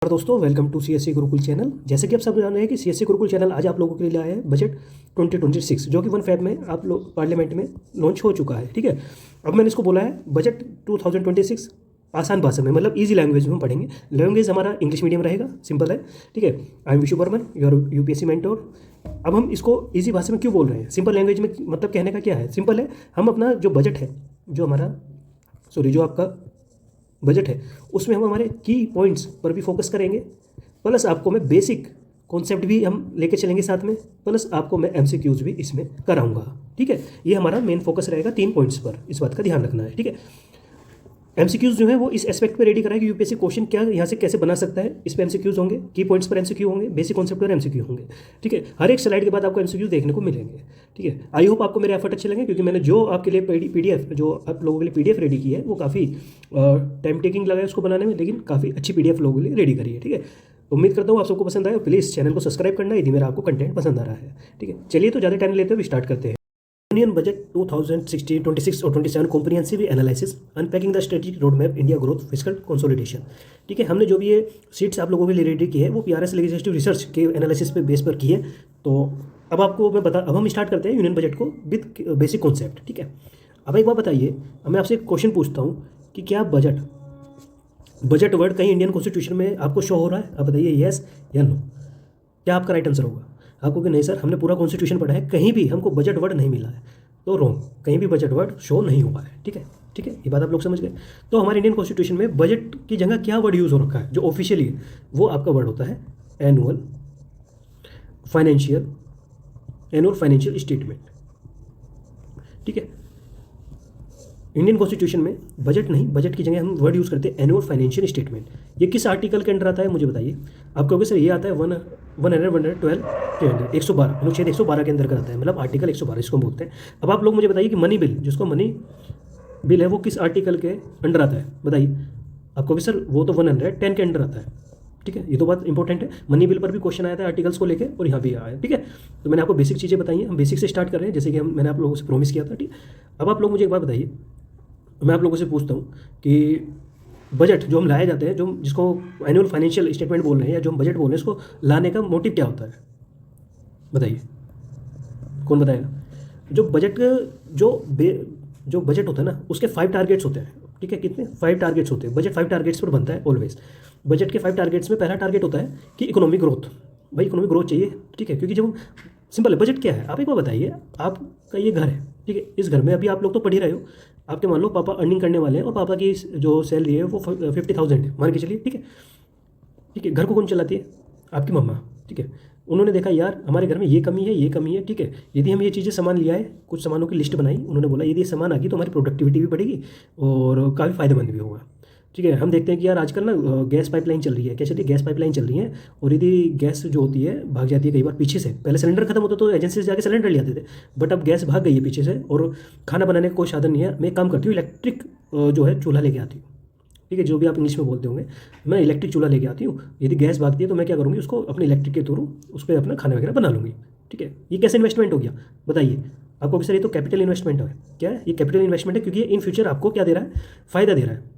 और दोस्तों welcome to CSC Gurukul channel. जैसे कि आप सब जान रहे हैं कि सीएससी गुरुकुल चैनल आज आप लोगों के लिए आया है बजट 2026 जो कि 1 फेब में आप लोग पार्लियामेंट में लॉन्च हो चुका है। ठीक है, अब मैंने इसको बोला है बजट 2026 आसान भाषा में, मतलब इजी लैंग्वेज में हम पढ़ेंगे। लैंग्वेज हमारा इंग्लिश मीडियम रहेगा, सिंपल है। ठीक है, I am Vishu Burman, your UPSC mentor. अब हम इसको इजी भाषा में क्यों बोल रहे हैं, सिंपल लैंग्वेज में, मतलब कहने का क्या है, सिंपल है। हम अपना जो बजट है, जो हमारा जो आपका बजट है, उसमें हम हमारे की पॉइंट्स पर भी फोकस करेंगे, प्लस आपको मैं बेसिक कॉन्सेप्ट भी हम लेके चलेंगे साथ में, प्लस आपको मैं एमसीक्यूज भी इसमें कराऊंगा। ठीक है, ये हमारा मेन फोकस रहेगा 3 पॉइंट्स पर, इस बात का ध्यान रखना है। ठीक है, एमसीक्यूज जो है वो इस एस्पेक्ट पे रेडी कराएगी यूपीएससी क्वेश्चन क्या यहाँ से कैसे बना सकता है। इस पे एमसीक्यूज होंगे, की पॉइंट्स पर एमसीक्यू होंगे, बेसिक कॉन्सेप्ट पर एमसीक्यू होंगे। ठीक है, हर एक स्लाइड के बाद आपको एमसीक्यू देखने को मिलेंगे। ठीक है, आई होप आपको मेरे एफर्ट अच्छे लगे, क्योंकि मैंने जो आपके लिए पीडीएफ, जो आप लोगों के लिए पीडीएफ रेडी की है, वो काफ़ी टाइम टेकिंग लगा है उसको बनाने में, लेकिन काफ़ी अच्छी पीडीएफ लोगों के लिए रेडी करी है। ठीक है, उम्मीद करता हूँ आप सबको पसंद आए। प्लीज़ चैनल को सब्सक्राइब करना यदि मेरा आपको कंटेंट पसंद आ रहा है। ठीक है, चलिए तो ज़्यादा टाइम लेते हुए स्टार्ट करते हैं। यूनियन बजट 2016, 26 और 27 comprehensive analysis unpacking the strategic road map India growth fiscal consolidation. ठीक है, हमने जो भी ये सीट्स आप लोगों के लिए रेडी की है वो पीआरएस लेजिस्लेटिव रिसर्च के एनालिसिस पे बेस पर की है। तो अब आपको मैं अब हम स्टार्ट करते हैं यूनियन बजट को विद बेसिक कॉन्सेप्ट। ठीक है, अब एक बात बताइए, अब मैं आपसे एक क्वेश्चन पूछता हूँ कि क्या बजट वर्ड कहीं इंडियन कॉन्स्टिट्यूशन में आपको शो हो रहा है? आप बताइए येस या नो, क्या आपका राइट आंसर होगा? आपको कि नहीं सर हमने पूरा कॉन्स्टिट्यूशन पढ़ा है, कहीं भी हमको बजट वर्ड नहीं मिला है, तो रॉन्ग, कहीं भी बजट वर्ड शो नहीं हुआ है। ठीक है, ठीक है, ये बात आप लोग समझ गए। तो हमारे इंडियन कॉन्स्टिट्यूशन में बजट की जगह क्या वर्ड यूज़ हो रखा है, जो ऑफिशियली है वो आपका वर्ड होता है एनुअल फाइनेंशियल स्टेटमेंट। ठीक है, इंडियन कॉन्स्टिट्यूशन में बजट नहीं, बजट की जगह हम वर्ड यूज़ करते हैं एनुअल फाइनेंशियल स्टेटमेंट। ये किस आर्टिकल के अंडर आता है मुझे बताइए। आप कहोगे सर ये आता है 112 112 अनुच्छेद 112 के अंदर आता है, मतलब आर्टिकल 112 इसको बोलते हैं। अब आप लोग मुझे बताइए कि मनी बिल, जिसको मनी बिल है, वो किस आर्टिकल के अंडर आता है बताइए। आप कहोगे सर वो तो 110 के अंडर आता है। ठीक है, ये तो बात इंपॉर्टेंट है, मनी बिल पर भी क्वेश्चन आया था आर्टिकल्स को लेकर, और यहाँ भी आया। ठीक है, तो मैंने आपको बेसिक चीज़ें बताई हैं, हम बेसिक से स्टार्ट कर रहे हैं, जैसे कि मैंने आप लोगों से प्रॉमिस किया था। ठीक, अब आप लोग मुझे एक बात बताइए, मैं आप लोगों से पूछता हूँ कि बजट जो हम लाए जाते हैं, जो जिसको एनुअल फाइनेंशियल स्टेटमेंट बोल रहे हैं या जो हम बजट बोल रहे हैं, इसको लाने का मोटिव क्या होता है बताइए, कौन बताएगा? जो बजट जो बजट होता है ना, उसके 5 टारगेट्स होते हैं। ठीक है, कितने? 5 टारगेट्स होते हैं। बजट 5 टारगेट्स पर बनता है ऑलवेज। बजट के 5 टारगेट्स में पहला टारगेट होता है कि इकोनॉमिक ग्रोथ। भाई इकोनॉमिक ग्रोथ चाहिए। ठीक है, क्योंकि जब सिंपल है, बजट क्या है आप एक बार बताइए। आपका ये घर है, ठीक है, इस घर में अभी आप लोग तो पढ़ ही रहे हो, आपके मान लो पापा अर्निंग करने वाले हैं और पापा की जो सैलरी है वो 50,000 है, मान के चलिए। ठीक है, ठीक है, घर को कौन चलाती है? आपकी मम्मा। ठीक है, उन्होंने देखा यार हमारे घर में ये कमी है, ये कमी है। ठीक है, यदि हम ये चीज़ें सामान लिया है, कुछ सामानों की लिस्ट बनाई, उन्होंने बोला यदि ये सामान आ गई तो हमारी प्रोडक्टिविटी भी बढ़ेगी और काफ़ी फायदेमंद भी होगा। ठीक है, हम देखते हैं कि यार आजकल ना गैस पाइपलाइन चल रही है, क्या चलिए गैस पाइपलाइन चल रही है, और यदि गैस जो होती है भाग जाती है कई बार पीछे से। पहले सिलेंडर खत्म होता तो एजेंसी से जाके सिलेंडर ले आते थे, बट अब गैस भाग गई है पीछे से और खाना बनाने का कोई साधन नहीं है। मैं एक काम करती हूँ, इलेक्ट्रिक जो है चूल्हा लेके आती हूँ। ठीक है, जो भी आप इंग्लिश में बोलते होंगे, मैं इलेक्ट्रिक चूल्हा लेके आती हूँ। यदि गैस भागती है तो मैं क्या करूँगी, उसको अपने इलेक्ट्रिक के थ्रू उस पर अपना खाना वगैरह बना लूँगी। ठीक है, ये कैसे इन्वेस्टमेंट हो गया बताइए आपको? सर ये तो कैपिटल इन्वेस्टमेंट है। क्या है ये? कैपिटल इन्वेस्टमेंट है, क्योंकि ये इन फ्यूचर आपको क्या दे रहा है, फायदा दे रहा है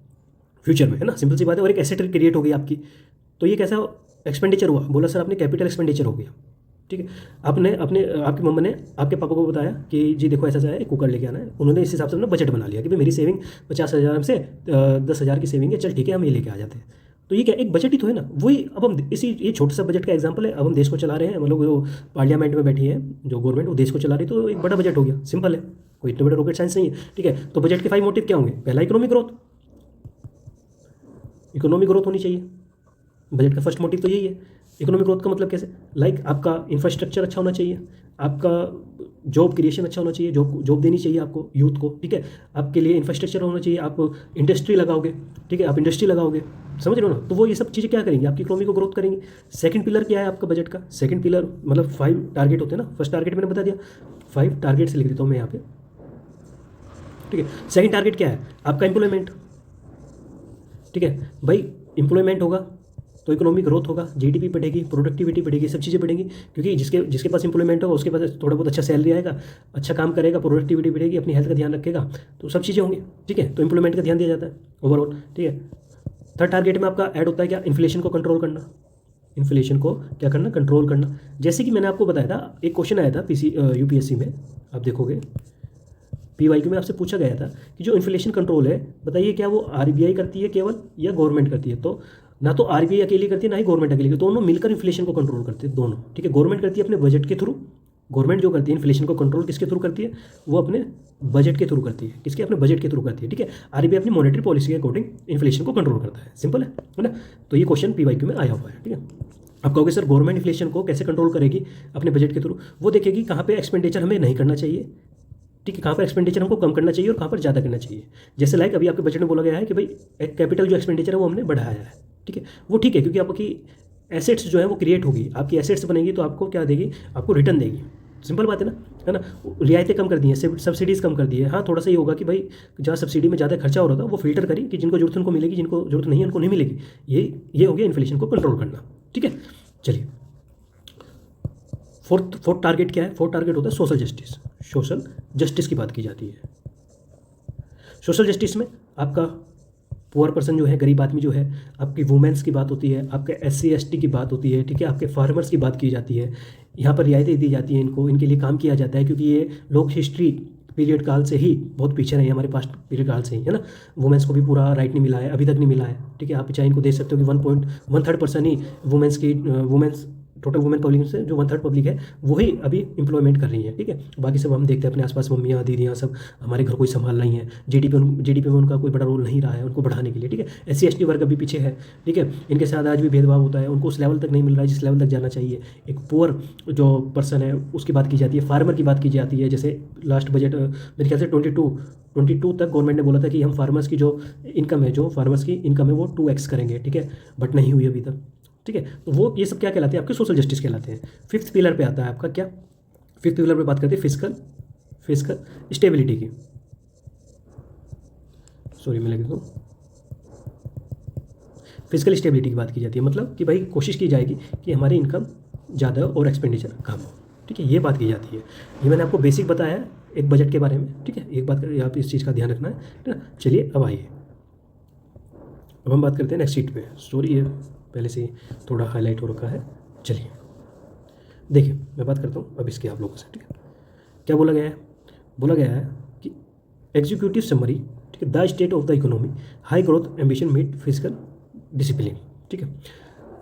फ्यूचर में, है ना, सिंपल सी बात है। और एक एसेट क्रिएट हो गई आपकी, तो ये कैसा एक्सपेंडिचर हुआ? बोला सर आपने कैपिटल एक्सपेंडिचर हो गया। ठीक है, आपने आपकी मम्मा ने आपके पापा को बताया कि जी देखो ऐसा है, कुकर लेके आना है। उन्होंने इस हिसाब से अपना बजट बना लिया कि भाई मेरी सेविंग 50,000 से 10,000 की सेविंग है, चल ठीक है हम ये लेके आ जाते हैं। तो ये क्या एक बजट ही तो है ना। वही अब हम ये छोटा सा बजट का एग्जांपल है। अब हम देश को चला रहे हैं, मतलब जो पार्लियामेंट में बैठी है जो गवर्नमेंट, वो देश को चला रही है, तो एक बड़ा बजट हो गया, सिंपल है, कोई इतना बड़ा रॉकेट साइंस नहीं है। ठीक है, तो बजट के 5 मोटिव क्या होंगे? पहला इकोनॉमिक ग्रोथ, इकोनॉमिक ग्रोथ होनी चाहिए। बजट का फर्स्ट मोटिव तो यही है। इकोनॉमिक ग्रोथ का मतलब कैसे? लाइक आपका इंफ्रास्ट्रक्चर अच्छा होना चाहिए, आपका जॉब क्रिएशन अच्छा होना चाहिए, जॉब देनी चाहिए आपको यूथ को। ठीक है, आपके लिए इंफ्रास्ट्रक्चर होना चाहिए, आप इंडस्ट्री लगाओगे। ठीक है, आप इंडस्ट्री लगाओगे, समझ रहे हो ना, तो वो ये सब चीज़ें क्या करेंगी, आपकी इकोनॉमी को ग्रोथ करेंगे। सेकंड पिलर क्या है आपका बजट का? सेकंड पिलर मतलब 5 टारगेट होते हैं ना। फर्स्ट टारगेट मैंने बता दिया, 5 टारगेट से लिख देता हूँ मैं यहाँ पे। ठीक है, सेकंड टारगेट क्या है आपका? एम्प्लॉयमेंट। ठीक है भाई, एम्प्लॉयमेंट होगा तो इकोनॉमिक ग्रोथ होगा, जीडीपी बढ़ेगी, प्रोडक्टिविटी बढ़ेगी, सब चीज़ें बढ़ेंगी, क्योंकि जिसके पास एम्प्लॉयमेंट होगा उसके पास थोड़ा बहुत अच्छा सैलरी आएगा, अच्छा काम करेगा, प्रोडक्टिविटी बढ़ेगी, अपनी हेल्थ का ध्यान रखेगा, तो सब चीज़ें होंगी। ठीक है, तो एम्प्लॉयमेंट का ध्यान दिया जाता है ओवरऑल। ठीक है, थर्ड टारगेट में आपका ऐड होता है क्या, इन्फ्लेशन को कंट्रोल करना, इन्फ्लेशन को क्या करना, कंट्रोल करना। जैसे कि मैंने आपको बताया था, एक क्वेश्चन आया था यूपीएससी में, आप देखोगे पीवाईक्यू में आपसे पूछा गया था कि जो इन्फ्लेशन कंट्रोल है, बताइए क्या वो आरबीआई करती है केवल या गवर्नमेंट करती है। तो ना तो आरबीआई अकेली करती है ना ही गवर्नमेंट अकेली करती है, दोनों मिलकर इन्फ्लेशन को कंट्रोल करते हैं दोनों, ठीक है। गवर्नमेंट करती है अपने बजट के थ्रू, गवर्नमेंट जो करती है इन्फ्लेशन को कंट्रोल किसके थ्रू करती है, वो अपने बजट के थ्रू करती है, किसके, अपने बजट के थ्रू करती है, ठीक है। आरबीआई अपनी मॉनेटरी पॉलिसी के अकॉर्डिंग इन्फ्लेशन को कंट्रोल करता है, सिंपल है ना। तो ये क्वेश्चन पीवाईक्यू में आया हुआ है, ठीक है। आप कहोगे सर गवर्नमेंट इन्फ्लेशन को कैसे कंट्रोल करेगी अपने बजट के थ्रू, वो देखेगी कहाँ पे एक्सपेंडिचर हमें नहीं करना चाहिए, ठीक है, कहाँ पर एक्सपेंडिचर हमको कम करना चाहिए और कहाँ पर ज़्यादा करना चाहिए। जैसे लाइक अभी आपके बजट में बोला गया है कि भाई कैपिटल जो एक्सपेंडिचर है वो हमने बढ़ाया है, ठीक है, वो ठीक है, क्योंकि आपकी एसेट्स जो है वो क्रिएट होगी, आपकी एसेट्स बनेगी तो आपको क्या देगी, आपको रिटर्न देगी, सिंपल बात है ना। रियायतें कम कर दी हैं, सब्सिडीज़ कम कर दी है। हाँ, थोड़ा सा ये होगा कि भाई जहाँ सब्सिडी में ज़्यादा खर्चा हो रहा था वो फिल्टर करी कि जिनको जरूरत है उनको मिलेगी, जिनको जरूरत नहीं है उनको नहीं मिलेगी। ये हो गया इन्फ्लेशन को कंट्रोल करना, ठीक है। चलिए, फोर्थ टारगेट क्या है, फोर्थ टारगेट होता है सोशल जस्टिस। सोशल जस्टिस की बात की जाती है। सोशल जस्टिस में आपका पुअर पर्सन जो है, गरीब आदमी जो है, आपकी वुमेन्स की बात होती है, आपके SC ST की बात होती है, ठीक है, आपके फार्मर्स की बात की जाती है। यहाँ पर रियायतें दी जाती हैं, इनके लिए काम किया जाता है, क्योंकि ये लोग हिस्ट्री पीरियड काल से ही बहुत पीछे रहे हैं, हमारे पास पीरियड काल से ही, है ना। वुमेन्स को भी पूरा राइट नहीं मिला है, अभी तक नहीं मिला है, ठीक है। आप चाहे इनको देख सकते हो कि 1.1/3% ही वुमेन्स टोटल वुमेन पब्लिक से जो 1/3 पब्लिक है वही अभी इंप्लॉयमेंट कर रही है, ठीक है। बाकी सब हम देखते हैं अपने आसपास, मम्मियाँ दीदियाँ सब हमारे घर कोई संभाल रही हैं। जीडीपी में उनका कोई बड़ा रोल नहीं रहा है उनको बढ़ाने के लिए, ठीक है। SC ST वर्ग अभी पीछे है, ठीक है। इनके साथ आज भी भेदभाव होता है, उनको उस लेवल तक नहीं मिल रहा है जिस लेवल तक जाना चाहिए। एक पुअर जो पर्सन है उसकी बात की जाती है, फार्मर की बात की जाती है। जैसे लास्ट बजट मेरे ख्याल से 22 तक गवर्नमेंट ने बोला था कि हम फार्मर्स की जो इनकम है, वो 2x करेंगे, ठीक है, बट नहीं हुई अभी तक, ठीक है। तो वो ये सब क्या कहलाते हैं, आपके सोशल जस्टिस कहलाते हैं। फिफ्थ पिलर पे आता है आपका क्या, फिफ्थ पिलर पे बात करते हैं फिजिकल स्टेबिलिटी की। सॉरी, मैं लिख दूँ, फिजिकल स्टेबिलिटी की बात की जाती है, मतलब कि भाई कोशिश की जाएगी कि हमारी इनकम ज़्यादा और एक्सपेंडिचर कम हो, ठीक है, ये बात की जाती है। ये मैंने आपको बेसिक बताया है एक बजट के बारे में, ठीक है। एक बात आप इस चीज़ का ध्यान रखना है, ठीक है। चलिए अब आइए, अब हम बात करते हैं नेक्स्ट शीट पे। सॉरी, ये पहले से ही थोड़ा हाईलाइट हो रखा है। चलिए देखिए, मैं बात करता हूँ अब इसके आप लोगों से, ठीक है। क्या बोला गया है कि एग्जीक्यूटिव समरी, ठीक है, the state of the economy, high growth ambition meet physical discipline, ठीक है।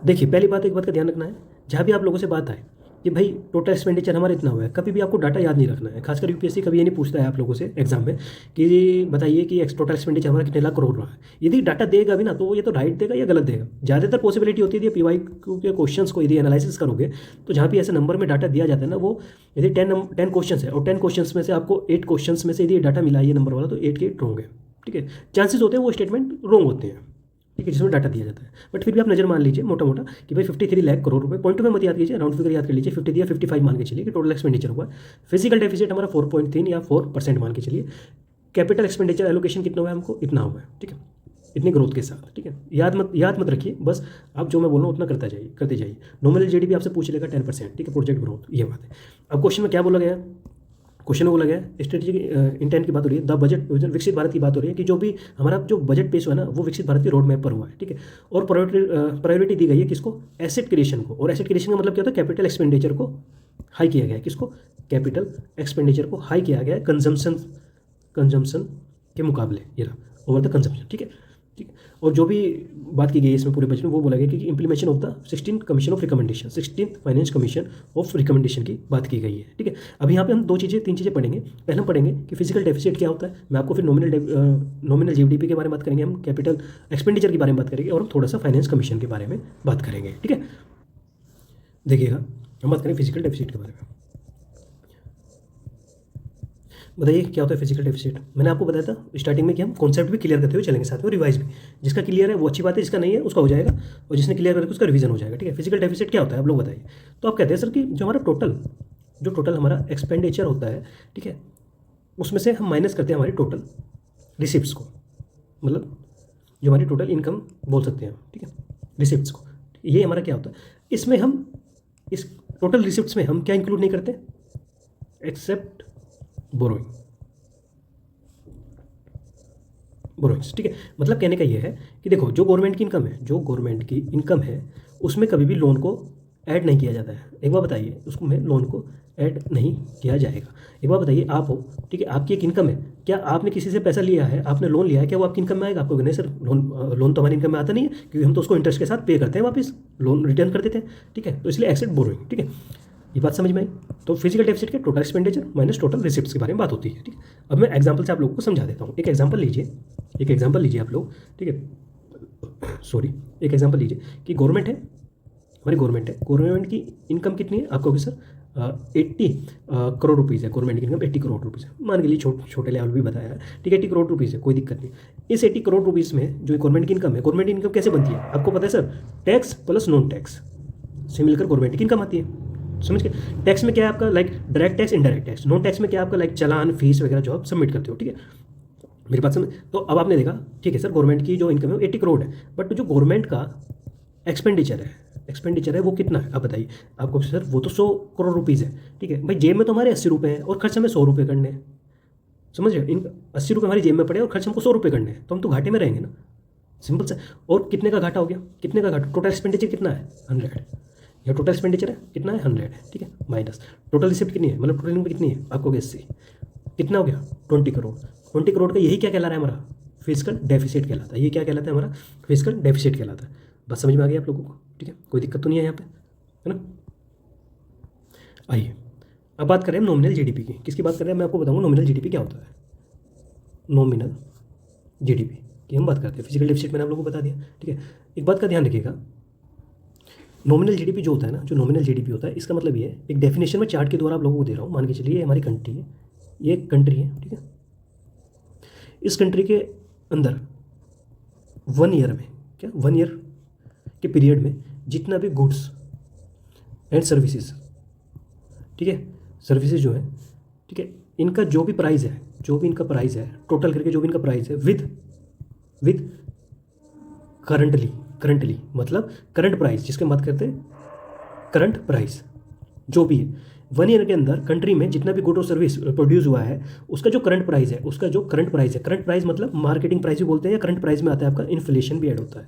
देखिए, पहली बात, एक बात का ध्यान रखना है, जहाँ भी आप लोगों से बात आए कि भाई टोटल एक्सपेंडिचर हमारा इतना हुआ है, कभी भी आपको डाटा याद नहीं रखना है। खासकर यूपीएससी कभी ये नहीं पूछता है आप लोगों से एग्जाम में कि बताइए कि टोटल एक्सपेंडिचर हमारा कितने लाख करोड़ रहा है। यदि डाटा देगा भी ना तो ये तो राइट देगा या गलत देगा। ज़्यादातर पॉसिबिलिटी होती है पीवाईक्यू के क्वेश्चंस को यदि एनालिसिस करोगे तो जहाँ भी ऐसे नंबर में डाटा दिया जाता है ना, वो यदि 10 क्वेश्चन है और 10 क्वेश्चन में से आपको 8 क्वेश्चन में से यदि डाटा मिला है ये नंबर वाला, तो 8 के 8 रॉन्ग है, ठीक है। चांसेस होते हैं वो स्टेटमेंट रॉन्ग होते हैं, ठीक है, जिसमें डाटा दिया जाता है। बट फिर भी आप नजर मान लीजिए मोटा मोटा कि भाई 53 लाख करोड़ रुपए, पॉइंट में मत याद कीजिए, राउंड फिगर याद कर लीजिए, 50 या 55 मान के चलिए कि टोटल एक्सपेंडिचर हुआ। फिजिकल डेफिसिट हमारा 4.3 या 4% मान के चलिए। कैपिटल एक्सपेंडिचर एलोकेशन कितना हुआ है हमको, इतना हुआ है, ठीक है, इतनी ग्रोथ के साथ, ठीक है। याद मत रखिए, बस आप जो मैं बोल रहा हूँ उतना करते जाइए। नॉमिनल GDP आपसे पूछ लेगा 10%, ठीक है, प्रोजेक्ट ग्रोथ, ये बात है। अब क्वेश्चन में क्या बोला गया, क्वेश्चन में बोला गया स्ट्रेटेजिक इंटेंट की बात हो रही है, द बजट विकसित भारत की बात हो रही है कि जो भी हमारा जो बजट पेश हुआ है ना वो विकसित भारत के रोड मैप पर हुआ है, ठीक है। और प्रायोरिटी दी गई है किसको, एसेट क्रिएशन को। और एसेट क्रिएशन का मतलब क्या होता है, कैपिटल एक्सपेंडिचर को हाई किया गया है, किसको, कैपिटल एक्सपेंडिचर को हाई किया गया है कंजम्पशन के मुकाबले, ये रहा ओवर द कंजम्पशन, ठीक है। और जो भी बात की गई है इसमें पूरे बजट में, वो बोला गया कि implementation of the 16th commission of recommendation, 16th finance commission of recommendation की बात की गई है, ठीक है। अभी यहाँ पे हम 3 चीज़ें पढ़ेंगे। पहले हम पढ़ेंगे कि फिजिकल डेफिसिट क्या होता है, मैं आपको फिर नॉमिनल GDP के बारे में बात करेंगे, हम कैपिटल एक्सपेंडिचर के बारे में बात करेंगे, और हम थोड़ा सा फाइनेंस कमीशन के बारे में बात करेंगे, ठीक है। देखिएगा, हम बात करें फिजिकल डेफिसिट के बारे में। बताइए क्या होता है फिजिकल डेफिसिट। मैंने आपको बताया था स्टार्टिंग में कि हम कॉन्सेप्ट भी क्लियर करते हुए चलेंगे, साथ में रिवाइज भी। जिसका क्लियर है वो अच्छी बात है, जिसका नहीं है उसका हो जाएगा, और जिसने क्लियर करके उसका रिवीजन हो जाएगा, ठीक है। फिजिकल डेफिसिट क्या होता है आप लोग बताइए। तो आप कहते हैं सर कि जो हमारा टोटल हमारा एक्सपेंडिचर होता है, ठीक है, उसमें से हम माइनस करते हैं हमारी टोटल रिसिप्ट्स को, मतलब जो हमारी टोटल इनकम बोल सकते हैं, ठीक है, रिसिप्ट्स को। ये हमारा क्या होता है, इसमें हम इस टोटल रिसिप्ट्स में हम क्या इंक्लूड नहीं करते, एक्सेप्ट बोरोइंग, बोरोइंग्स, ठीक है। मतलब कहने का ये है कि देखो जो गवर्नमेंट की इनकम है, जो गवर्नमेंट की इनकम है उसमें कभी भी लोन को ऐड नहीं किया जाता है। एक बार बताइए, उसको में लोन को ऐड नहीं किया जाएगा। एक बार बताइए, आप हो, ठीक है, आपकी एक इनकम है, क्या आपने किसी से पैसा लिया है, आपने लोन लिया है, क्या वो आपकी इनकम में आएगा? आपको नहीं सर, लोन तो हमारी इनकम में आता नहीं है, क्योंकि हम तो उसको इंटरेस्ट के साथ पे करते हैं, वापस लोन रिटर्न कर देते हैं, ठीक है। तो इसलिए एसेट बोरोइंग, ठीक है, ये बात समझ में आई। तो फिजिकल डेफिसिट के total expenditure minus total receipts के बारे में बात होती है, ठीक है। अब मैं एग्जांपल से आप लोगों को समझा देता हूँ। एक एग्जांपल लीजिए, एक एग्जांपल लीजिए आप लोग, ठीक है, सॉरी, एक एग्जांपल लीजिए कि गवर्नमेंट है, हमारी गवर्नमेंट है, गवर्नमेंट की इनकम कितनी है आपको सर? 80 करोड़ रुपीज़ है गवर्नमेंट की इनकम, 80 करोड़ रुपीज़ है, मान के लिए छोटे लेवल भी बताया है, ठीक है, 80 करोड़ रुपीज़ है, कोई दिक्कत नहीं। इस 80 करोड़ रुपीज़ में जो गवर्नमेंट की इनकम है, गवर्नमेंट इनकम कैसे बनती है आपको पता है sir? Tax plus non tax से मिलकर गवर्नमेंट की इनकम आती है, समझ के। टैक्स में क्या है आपका, like direct tax, indirect tax. Non tax में क्या है आपका, लाइक चालान, फीस वगैरह जो आप सबमिट करते हो, ठीक है, मेरी बात समझ। तो अब आपने देखा, ठीक है सर, गवर्नमेंट की जो इनकम है 80 करोड़ है, बट जो गवर्नमेंट का एक्सपेंडिचर है वो कितना है आप बताइए। आपको सर वो तो 100 करोड़ रुपीज़ है, ठीक है भाई, जेब में तो हमारे 80 रुपये हैं और खर्च हमें 100 रुपये करने हैं, समझ रहे हो? इन 80 रुपये हमारी जेब में पड़े और खर्च हमको 100 रुपये करने हैं, तो हम तो घाटे में रहेंगे ना, सिंपल सा। और कितने का घाटा हो गया, कितने का घाटा? टोटल एक्सपेंडिचर कितना है? 100। या टोटल एक्सपेंडिचर है कितना है? 100 है, ठीक है, माइनस टोटल रिसिप्ट कितनी है, मतलब टोटल इनकम कितनी है आपको? 80, कितना हो गया? 20 करोड़। 20 करोड़ का यही क्या कहला रहा है हमारा? फिजिकल डेफिसिट कहलाता है। ये क्या कहलाता है हमारा? फिजिकल डेफिसिट कहलाता है। बस समझ में आ गई आप लोगों को, ठीक है, कोई दिक्कत तो नहीं है यहाँ पे, है ना। आइए अब बात करें हम नॉमिनल जीडीपी की। किसकी बात कर रहे हैं मैं आपको बताऊंगा नॉमिनल जीडीपी क्या होता है। नॉमिनल जीडीपी की हम बात करते हैं, फिजिकल डेफिसिट मैंने आप लोगों को बता दिया, ठीक है। एक बात का ध्यान रखिएगा, नॉमिनल जीडीपी जो होता है ना, जो नॉमिनल जीडीपी होता है, इसका मतलब ये है, एक डेफिनेशन में चार्ट के द्वारा आप लोगों को दे रहा हूँ। मान के चलिए ये हमारी कंट्री है, ये एक कंट्री है, ठीक है। इस कंट्री के अंदर 1 ईयर में, क्या 1 ईयर के पीरियड में जितना भी गुड्स एंड सर्विसेज, ठीक है, सर्विसेज जो है, ठीक है, इनका जो भी प्राइस है, जो भी इनका प्राइस है, टोटल करके जो भी इनका प्राइस है, विद करंटली मतलब करंट प्राइस, जिसके बात करते हैं करंट प्राइस, जो भी है 1 ईयर के अंदर कंट्री में जितना भी गुड और सर्विस प्रोड्यूस हुआ है, उसका जो करंट प्राइस है, उसका जो करंट प्राइस है, करंट प्राइस मतलब मार्केटिंग प्राइस भी बोलते हैं, या करंट प्राइस में आता है आपका इन्फ्लेशन भी ऐड होता है,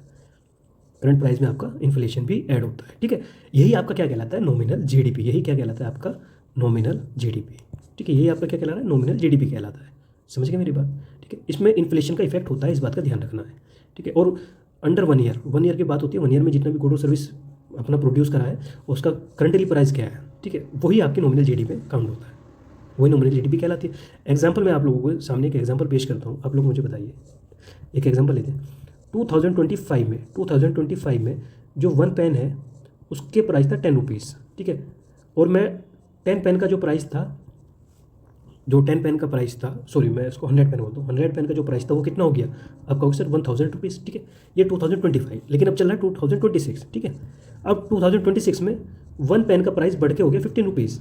करंट प्राइस में आपका इन्फ्लेशन भी ऐड होता है, ठीक है। यही आपका क्या कहलाता है? Nominal GDP. यही क्या कहलाता है आपका? नॉमिनल जीडीपी, ठीक है। यही आपका क्या कहला रहा है? नॉमिनल जीडीपी कहलाता है, समझ गए मेरी बात, ठीक है। इसमें इन्फ्लेशन का इफेक्ट होता है, इस बात का ध्यान रखना है, ठीक है। और अंडर 1 ईयर की बात होती है, 1 ईयर में जितना भी गुड और सर्विस अपना प्रोड्यूस करा है, उसका करंटली प्राइस क्या है, ठीक है, वही आपकी नॉमिनल जीडीपी में काउंट होता है, वही नॉमिनल जीडीपी कहलाती है। एग्जाम्पल मैं आप लोगों को सामने एक एग्जाम्पल पेश करता हूँ, आप लोग मुझे बताइए। एक एग्जाम्पल लेते हैं, 2025 में जो 1 पेन है उसके प्राइस था 10 रुपीज़, ठीक है। और मैं 10 पेन का जो प्राइस था, जो 10 पेन का प्राइस था, सॉरी मैं इसको 100 पेन बोलता हूँ, 100 पेन का जो प्राइस था वो कितना हो गया? आप कहोगे सर 1000 रुपीज़, ठीक है। ये 2025, लेकिन अब चल रहा है 2026, ठीक है। अब 2026 में 1 पेन का प्राइस बढ़ के हो गया 15 रुपीज़,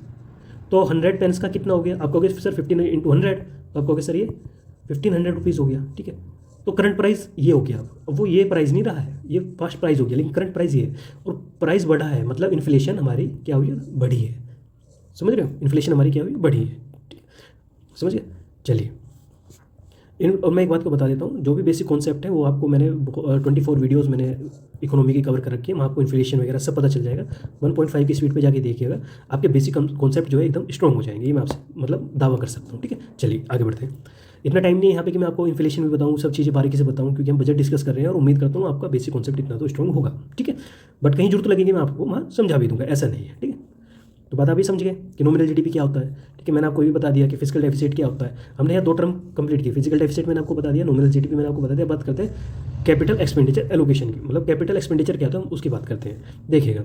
तो 100 पेन्स का कितना हो गया? आप कहोगे सर 15 इंटू 100, तो आप कहोगे सर ये 1500 रुपीज़ हो गया, ठीक है। तो करंट प्राइस ये हो गया, अब वो ये प्राइस नहीं रहा है, ये पास्ट प्राइस हो गया, लेकिन करंट प्राइस ये है, और प्राइस बढ़ा है, मतलब इन्फ्लेशन हमारी क्या हुई है? बढ़ी है, समझ रहे हो? इन्फ्लेशन हमारी क्या हुई? बढ़ी है, समझ गए? चलिए और मैं एक बात को बता देता हूँ, जो भी बेसिक कॉन्सेप्ट है वो आपको मैंने 24 वीडियोस मैंने इकोनॉमी की कवर कर रखी है, वहाँ आपको इन्फ्लेशन वगैरह सब पता चल जाएगा। 1.5 की स्पीड पे जाके देखिएगा, आपके बेसिक कॉन्सेप्ट जो है एकदम स्ट्रॉन्ग हो जाएंगे, ये मैं आपसे मतलब दावा कर सकता हूँ, ठीक है। चलिए आगे बढ़ते हैं। इतना टाइम नहीं है यहाँ पे कि मैं आपको इन्फ्लेशन भी बताऊँ, सब चीज़ें बारीकी से बताऊँ, क्योंकि हम बजट डिस्कस कर रहे हैं और उम्मीद करता हूँ आपका बेसिक कॉन्सेप्ट इतना तो स्ट्रॉन्ग होगा, ठीक है। बट कहीं जरूरत लगेगी मैं आपको वहाँ समझा भी दूंगा, ऐसा नहीं है, ठीक है। तो बात आप ही समझ गए कि नॉमिनल जीडीपी क्या होता है, ठीक है। मैंने आपको ये बता दिया कि फिजिकल डेफिसिट क्या होता है। हमने यहाँ 2 टर्म कंप्लीट की, फिजिकल डेफिसिट मैंने आपको बता दिया, नॉमिनल जीडीपी मैंने आपको बता दिया। बात करते हैं कैपिटल एक्सपेंडिचर एलोकेशन की, मतलब कैपिटल एक्सपेंडिचर क्या होता है हम उसकी बात करते हैं। देखिएगा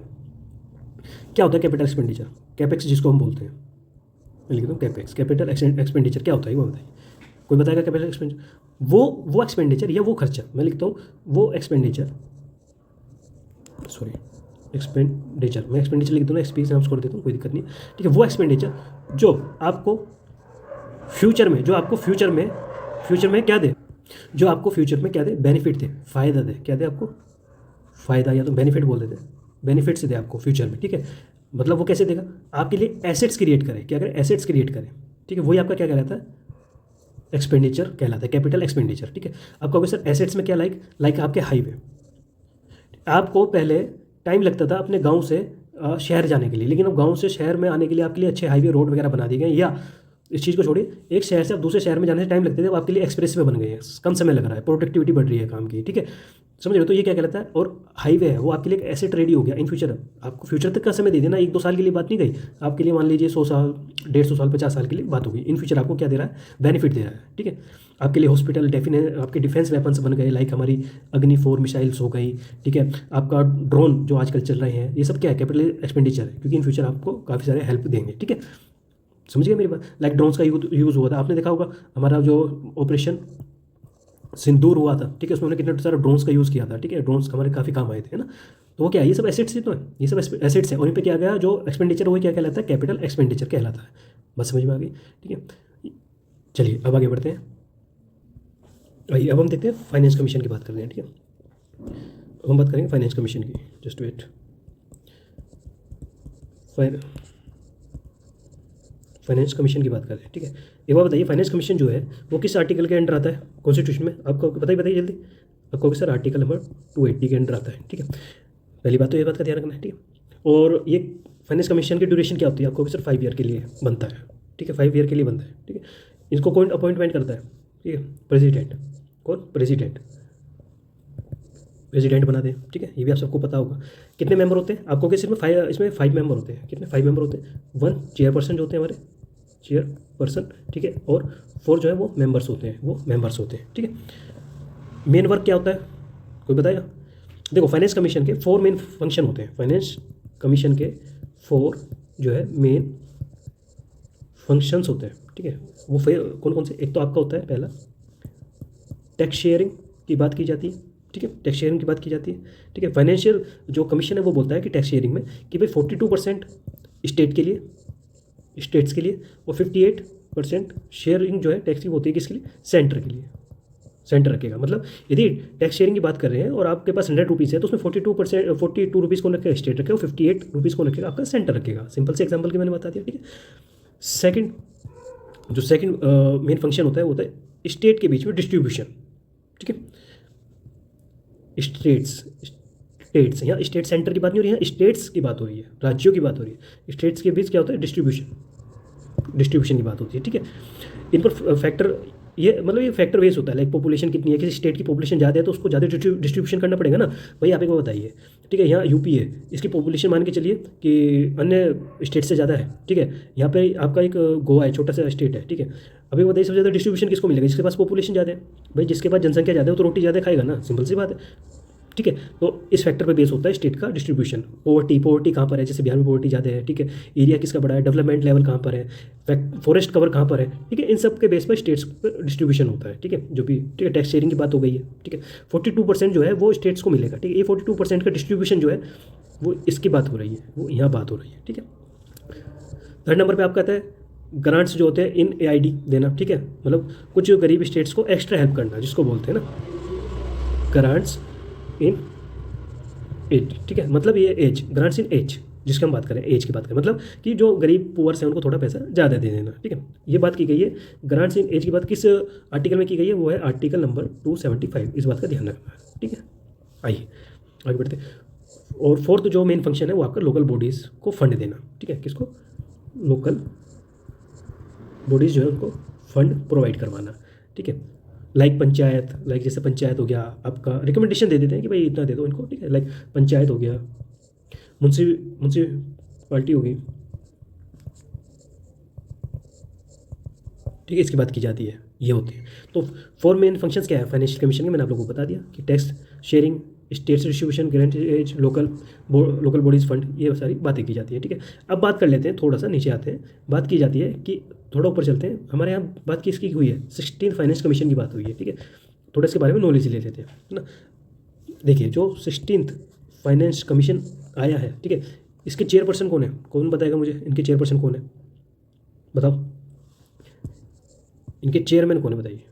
क्या होता है कैपिटल एक्सपेंडिचर, कैपेक्स जिसको हम बोलते हैं, मैं लिख दूँ कैपेक्स। कैपिटल एक्सपेंडिचर क्या होता है वो बताइए, कोई बताएगा? कैपिटल एक्सपेंडिचर वो एक्सपेंडिचर या वो खर्चा, मैं लिखता हूँ वो एक्सपेंडिचर, सॉरी एक्सपेंडिचर, मैं एक्सपेंडिचर लिख दूँ ना, एक्सपीरियंस नाम छोड़ देता हूँ, कोई दिक्कत नहीं, ठीक है। वो एक्सपेंडिचर जो आपको फ्यूचर में क्या दे, जो आपको फ्यूचर में क्या दे? बेनिफिट दे, फ़ायदा दे, क्या दे आपको? फ़ायदा, या तो बेनिफिट बोल देते हैं, बेनिफिट्स दे आपको फ्यूचर में, ठीक है। मतलब वो कैसे देगा? आपके लिए एसेट्स क्रिएट करे, क्या करे? एसेट्स क्रिएट करे, ठीक है। वही आपका क्या कहलाता है? एक्सपेंडिचर कहलाता है, कैपिटल एक्सपेंडिचर। ठीक है, आप कहोगे सर एसेट्स में क्या, लाइक आपके हाईवे। आपको पहले टाइम लगता था अपने गांव से शहर जाने के लिए, लेकिन अब गांव से शहर में आने के लिए आपके लिए अच्छे हाईवे रोड वगैरह बना दिए गए, या इस चीज़ को छोड़िए, एक शहर से आप दूसरे शहर में जाने से टाइम लगते थे, वो आपके लिए एक्सप्रेस वे बन गए हैं, कम समय लग रहा है, प्रोडक्टिविटी बढ़ रही है काम की। ठीक है, समझ रहे हो? तो ये क्या कहलाता है, और हाईवे है वो आपके लिए एक एसेट रेडी हो गया इन फ्यूचर। आपको फ्यूचर तक का समय दे देना, 1-2 साल के लिए बात नहीं गई आपके लिए, मान लीजिए 100 साल, 150 साल, 50 साल के लिए बात होगी। इन फ्यूचर आपको क्या दे रहा है, बेनिफिट दे रहा है। ठीक है, आपके लिए हॉस्पिटल, आपके डिफेंस वेपन्स बन गए, लाइक हमारी अग्नि 4 मिसाइल्स हो गई। ठीक है, आपका ड्रोन जो आजकल चल रहे हैं, ये सब क्या है, कैपिटल एक्सपेंडिचर है, क्योंकि इन फ्यूचर आपको काफ़ी सारे हेल्प देंगे। ठीक है, समझ गए मेरी बात? लाइक ड्रोन्स का यूज़ हुआ था, आपने देखा होगा हमारा जो ऑपरेशन सिंदूर हुआ था। ठीक है, उसमें हमने कितने सारे ड्रोन्स का यूज़ किया था। ठीक है, ड्रोन्स हमारे काफ़ी काम आए थे, है ना? तो वो क्या है, ये सब एसेट्स ही तो है, ये सब एसेट्स हैं, और इन पे क्या गया, जो एक्सपेंडिचर वो क्या कहलाता है, कैपिटल एक्सपेंडिचर कहलाता है। बस समझ में आ गई? ठीक है, चलिए अब आगे बढ़ते हैं। भाई अब हम देखते हैं फाइनेंस कमीशन की बात करते हैं। ठीक है, अब हम बात करेंगे फाइनेंस कमीशन की। जस्ट वेट, फाइनेंस कमीशन की बात करते हैं। ठीक है, एक बार बताइए, फाइनेंस कमीशन जो है वो किस आर्टिकल के अंडर आता है कॉन्स्टिट्यूशन में? आपको बताइए जल्दी। आपको सर आर्टिकल नंबर 280 के अंडर आता है। ठीक है, पहली बात तो ये बात का ध्यान रखना है। ठीक है, और ये फाइनेंस कमीशन की ड्यूरेशन क्या होती है? आपको सर 5 ईयर के लिए बनता है। ठीक है, 5 ईयर के लिए बनता है। ठीक है, इसको कौन अपॉइंटमेंट करता है? ठीक है, प्रेसिडेंट। कौन? प्रेसिडेंट। प्रेसिडेंट बना दे। ठीक है, ये भी आप सबको पता होगा। कितने मेंबर होते हैं? आपको सिर्फ इसमें 5 मेंबर होते हैं। कितने? 5 मेंबर होते हैं। 1 चेयरपर्सन जो होते हैं हमारे, चेयरपर्सन। ठीक है, और 4 जो है वो मेंबर्स होते हैं, वो मेंबर्स होते हैं। ठीक है, मेन वर्क क्या होता है, कोई बताएगा? देखो, फाइनेंस कमीशन के 4 मेन फंक्शन होते हैं। फाइनेंस कमीशन के 4 जो है मेन फंक्शंस होते हैं। ठीक है, वो फिर कौन कौन से? एक तो आपका होता है पहला, टैक्स शेयरिंग की बात की जाती है। ठीक है, टैक्स शेयरिंग की बात की जाती है। ठीक है, फाइनेंशियल जो कमीशन है वो बोलता है कि टैक्स शेयरिंग में कि भाई 42% स्टेट के लिए, स्टेट्स के लिए, और 58% शेयरिंग जो है टैक्स की होती है किसके लिए? सेंटर के लिए। सेंटर रखेगा, मतलब यदि टैक्स शेयरिंग की बात कर रहे हैं और आपके पास 100 रुपीज़ है, तो उसमें 42 रुपीज़ कौन रखेगा? स्टेट रखेगा, और 58 रुपीज़ कौन रखेगा? आपका सेंटर रखेगा। सिंपल से एग्जाम्पल की मैंने बता दिया। ठीक है, सेकंड मेन फंक्शन होता है वो होता है स्टेट के बीच में डिस्ट्रीब्यूशन। ठीक है, स्टेट्स यहाँ स्टेट सेंटर की बात नहीं हो रही है, स्टेट्स की बात हो रही है, राज्यों की बात हो रही है। स्टेट्स के बीच क्या होता है? डिस्ट्रीब्यूशन की बात होती है। ठीक है, इन पर फैक्टर, ये मतलब ये फैक्टर बेस होता है, लाइक पॉपुलेशन कितनी है, किसी स्टेट की पॉपुलेशन ज़्यादा है तो उसको ज़्यादा डिस्ट्रीब्यूशन करना पड़ेगा ना। भाई आप एक बार बताइए। ठीक है, यहाँ यूपी है, इसकी पॉपुलेशन मान के चलिए कि अन्य स्टेट से ज़्यादा है। ठीक है, यहाँ पे आपका एक गोवा है, छोटा सा स्टेट है। ठीक है, अभी बताइए सबसे ज़्यादा डिस्ट्रीब्यूशन किसको मिलेगा? जिसके पास पॉपुलेशन ज़्यादा है। भाई जिसके पास जनसंख्या ज़्यादा है तो रोटी ज़्यादा खाएगा ना, सिंपल सी बात है। ठीक है, तो इस फैक्टर पे बेस होता है स्टेट का डिस्ट्रीब्यूशन। पोवर्टी कहाँ पर है, जैसे बिहार में पोवर्टी ज़्यादा है। ठीक है, एरिया किसका बड़ा है, डेवलपमेंट लेवल कहाँ पर है, फॉरेस्ट कवर कहाँ पर है। ठीक है, इन सब के बेस पर स्टेट्स पर डिस्ट्रीब्यूशन होता है। ठीक है, जो भी, ठीक है, टैक्स शेयरिंग की बात हो गई है। ठीक है, 42% जो है वो स्टेट्स को मिलेगा। ठीक है, ये 42% का डिस्ट्रीब्यूशन जो है वो इसकी बात हो रही है, वो यहाँ बात हो रही है। ठीक है, 3rd नंबर पर आपका आता है ग्रांट्स जो होते हैं इन AID देना। ठीक है, मतलब कुछ गरीब स्टेट्स को एक्स्ट्रा हेल्प करना, जिसको बोलते हैं ना ग्रांट्स इन एज। ठीक है, मतलब ये एज, ग्रांट्स इन एज, जिसकी हम बात करें, एज की बात करें, मतलब कि जो गरीब पुअर्स हैं उनको थोड़ा पैसा ज़्यादा दे देना। ठीक है, ये बात की गई है। ग्रांट्स इन एज की बात किस आर्टिकल में की गई है? वो है आर्टिकल नंबर 275। इस बात का ध्यान रखना है। ठीक है, आइए आगे बढ़ते हैं। और 4th जो मेन फंक्शन है वो आपका लोकल बॉडीज़ को फंड देना। ठीक है, किसको? लोकल बॉडीज़ जो है उनको फंड प्रोवाइड करवाना। ठीक है, लाइक पंचायत, लाइक जैसे पंचायत हो गया, आपका रिकमेंडेशन दे देते हैं कि भाई इतना दे दो इनको। ठीक है, लाइक पंचायत हो गया, म्यूनसिपाल्टी होगी। ठीक है, इसकी बात की जाती है, ये होती है। तो 4 मेन फंक्शंस क्या है फाइनेंशियल कमीशन के? मैंने आप लोगों को बता दिया कि tax sharing, state distribution, guarantee as, local bodies fund, ये सारी बातें की जाती है। ठीक है, अब बात कर लेते हैं, थोड़ा सा नीचे आते हैं। बात की जाती है कि थोड़ा ऊपर चलते हैं, हमारे यहाँ बात किसकी हुई है? 16 फाइनेंस कमीशन की बात हुई है। ठीक है, थोड़ा इसके बारे में नॉलेज ले लेते हैं, है ना। देखिए, जो 16th फाइनेंस कमीशन आया है, ठीक है, इसके चेयरपर्सन कौन है? कौन बताएगा मुझे इनके चेयरपर्सन कौन है? बताओ, इनके चेयरमैन कौन है बताइए।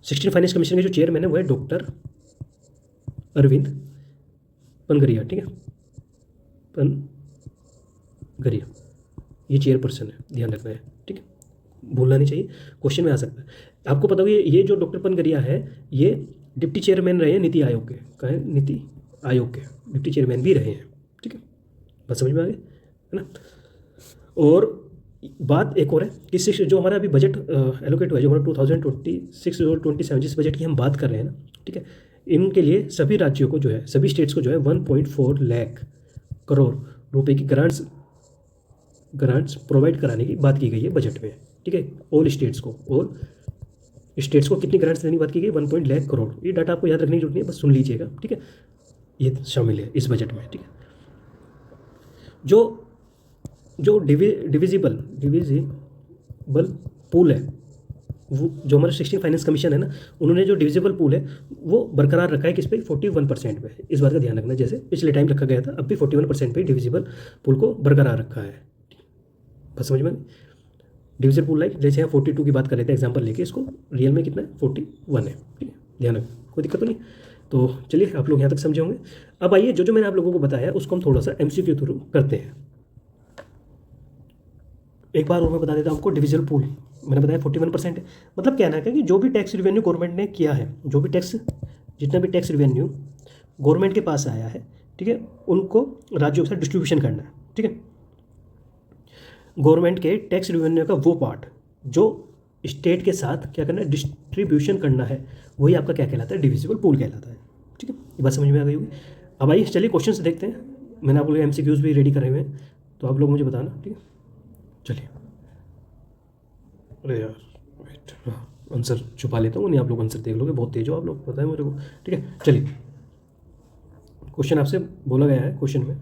16 फाइनेंस कमीशन के जो चेयरमैन है वो है डॉक्टर अरविंद पनगरिया। ठीक है, पनगरिया, ये चेयरपर्सन है, ध्यान रखना है। ठीक है, भूलना नहीं चाहिए, क्वेश्चन में आ सकता है। आपको पता होगा ये जो डॉक्टर पनगरिया है ये डिप्टी चेयरमैन रहे हैं नीति आयोग के, कहें नीति आयोग के डिप्टी चेयरमैन भी रहे हैं, ठीक है, बात समझ में आ गई है ना। और बात एक और है कि जो हमारा अभी बजट एलोकेट हुआ है, जो हमारा 2026 और 27 जिस बजट की हम बात कर रहे हैं ना, ठीक है, इनके लिए सभी राज्यों को जो है, सभी स्टेट्स को जो है 1.4 लाख करोड़ रुपए की ग्रांट्स प्रोवाइड कराने की बात की गई है बजट में, ठीक है, ऑल स्टेट्स को कितनी ग्रांट्स देने की बात की गई, 1 लाख करोड़। ये डाटा आपको याद रखने की जरूरत नहीं है, बस सुन लीजिएगा, ठीक है, ये शामिल है इस बजट में, ठीक है। जो डिविजिबल पूल है, वो जो हमारा 16 फाइनेंस कमीशन है ना, उन्होंने जो डिविजिबल पूल है वो बरकरार रखा है किस पे, 41% पे। इस बात का ध्यान रखना, जैसे पिछले टाइम रखा गया था, अब भी 41% पे डिविजिबल पूल को बरकरार रखा है। बस समझ में, डिविजिबल पूल लाइक जैसे यहाँ 42 की बात कर रहे थे एग्जाम्पल लेके, इसको रियल में कितना है, 41 है, ठीक है, ध्यान रखना, कोई दिक्कत तो नहीं। तो चलिए आप लोग यहाँ तक समझे होंगे। अब आइए जो मैंने आप लोगों को बताया उसको हम थोड़ा सा MCQ थ्रू करते हैं। एक बार और मैं बता देता हूँ आपको, डिविजिबल पूल मैंने बताया 41% है। मतलब कहना है कि जो भी टैक्स रिवेन्यू गवर्नमेंट ने किया है, जितना भी टैक्स रिवेन्यू गवर्नमेंट के पास आया है, ठीक है, उनको राज्यों के साथ डिस्ट्रीब्यूशन करना है, ठीक है। गवर्नमेंट के टैक्स रिवेन्यू का वो पार्ट जो स्टेट के साथ क्या करना है, डिस्ट्रीब्यूशन करना है, वही आपका क्या कहलाता है, डिविजिबल पूल कहलाता है, ठीक है। ये बात समझ में आ गई होगी। अब आइए चलिए क्वेश्चन देखते हैं। मैंने आप लोग MCQs भी रेडी करे हुए हैं, तो आप लोग मुझे बताना, ठीक है। चलिए, अरे यार वेट, आंसर छुपा लेता हूँ, नहीं आप लोग आंसर देख लोगे, बहुत तेज हो आप लोग, पता है मेरे को, ठीक है। चलिए, क्वेश्चन आपसे बोला गया है, क्वेश्चन में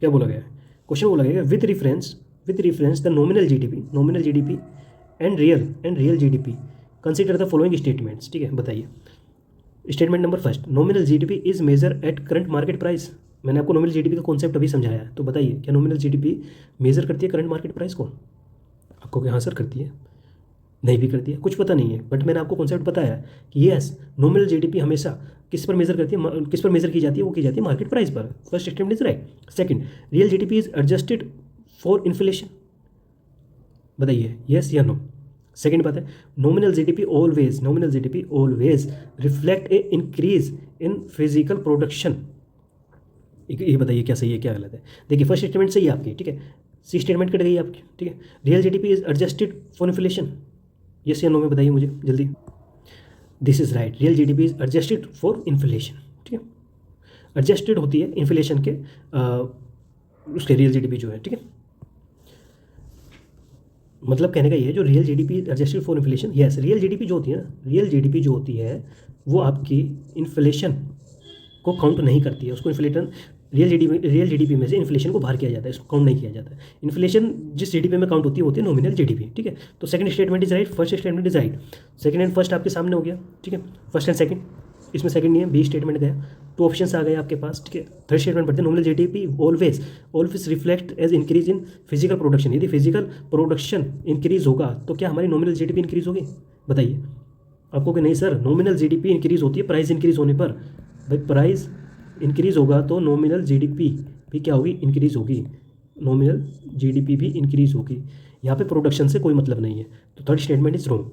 क्या बोला गया है, क्वेश्चन बोला गया है with reference the nominal GDP and real GDP consider the following statements, ठीक है। बताइए statement number first, nominal GDP is measure at current market price. मैंने आपको नॉमिनल जीडीपी का कॉन्सेप्ट अभी समझाया है, तो बताइए क्या नॉमिनल जीडीपी मेजर करती है करंट मार्केट प्राइस को? आपको क्या आंसर करती है, नहीं भी करती है, कुछ पता नहीं है, बट मैंने आपको कॉन्सेप्ट बताया कि यस नॉमिनल जीडीपी हमेशा किस पर मेजर करती है, किस पर मेजर की जाती है, वो की जाती है मार्केट प्राइस पर। First statement is right. Second, real GDP is adjusted for inflation. बताइए यस या नो। सेकंड बात है, nominal GDP always reflect A increase in physical production. ये बताइए क्या सही है क्या गलत है। देखिए फर्स्ट स्टेटमेंट सही है आपकी, ठीक है, सी स्टेटमेंट कट गई आपकी, ठीक है। Real GDP is adjusted for inflation, yes या नो में बताइए मुझे जल्दी। This is right, real GDP is adjusted for inflation, ठीक है, एडजस्टेड होती है इन्फ्लेशन के उसके रियल जीडीपी जो है, ठीक है। मतलब कहने का ये है जो real GDP adjusted for inflation, yes real GDP जो होती है ना, रियल जीडीपी जो होती है वो आपकी इन्फ्लेशन को काउंट नहीं करती है, उसको इन्फ्लेशन रियल जीडीपी में से इन्फ्लेशन को बाहर किया जाता है, इसको काउंट नहीं किया जाता है। इन्फ्लेशन जिस जीडीपी में काउंट होती है नॉमिनल जीडीपी, ठीक है। तो second statement is right, first statement is right, second and first आपके सामने हो गया, ठीक है, फर्स्ट एंड सेकंड, इसमें सेकंड नहीं है, बी स्टेटमेंट गया, टू ऑप्शंस आ गए आपके पास, ठीक है। थर्ड स्टेटमेंट पढ़ते हैं, nominal GDP always reflect as increase in physical production. यदि फिजिकल प्रोडक्शन इंक्रीज होगा तो क्या हमारी नॉमिनल जीडीपी इंक्रीज होगी? बताइए आपको कि नहीं सर नॉमिनल जीडीपी इंक्रीज होती है प्राइस इंक्रीज होने पर। भाई प्राइस इंक्रीज होगा तो नॉमिनल जीडीपी भी क्या होगी, इंक्रीज होगी, नॉमिनल जीडीपी भी इंक्रीज होगी। यहाँ पे प्रोडक्शन से कोई मतलब नहीं है, तो थर्ड स्टेटमेंट इज रॉन्ग,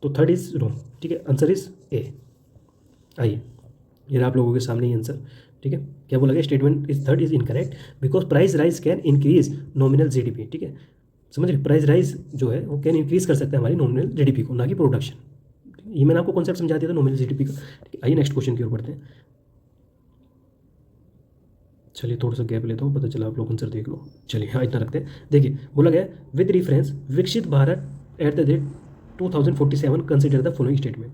तो थर्ड इज रॉन्ग, ठीक है, आंसर इज ए। आइए ये आप लोगों के सामने ही आंसर, ठीक है, क्या बोला गया, statement is third is incorrect because price rise can increase nominal GDP, ठीक है, समझ रहे, प्राइस राइज जो है वो कैन इंक्रीज कर सकता है हमारी नॉमिनल जीडीपी को, ना कि प्रोडक्शन। ये मैंने आपको कॉन्सेप्ट समझा दिया था नॉमिनल जीडीपी का, ठीक है। आइए नेक्स्ट क्वेश्चन की ओर बढ़ते हैं। चलिए थोड़ा सा गैप लेता हूँ, पता चला आप लोग आंसर देख लो। चलिए हाँ इतना रखते हैं। देखिए बोला गया with reference Viksit Bharat at the rate 2047 consider the following statement,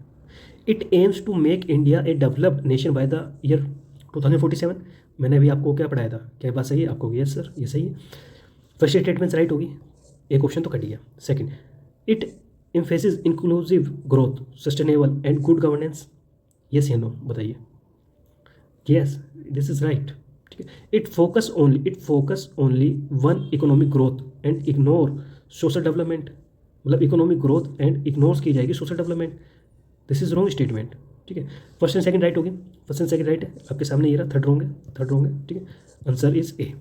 it aims to make India a developed nation by the year 2047। मैंने अभी आपको क्या पढ़ाया था, क्या बात सही है आपको? यस सर ये सही है, फर्स्ट स्टेटमेंट राइट होगी, एक ऑप्शन तो कट गया। Second, it emphasis inclusive growth sustainable and good governance, yes या नो बताइए। यस दिस इज राइट, ठीक है। It focus only one economic growth and ignore social development, मतलब इकोनॉमिक ग्रोथ एंड इग्नोर की जाएगी social development, this is wrong statement, ठीक है। First and second right होगी, फर्स्ट एंड सेकंड राइट है आपके सामने, ये रहा, थर्ड रॉन्ग है, ठीक है, आंसर इज ए,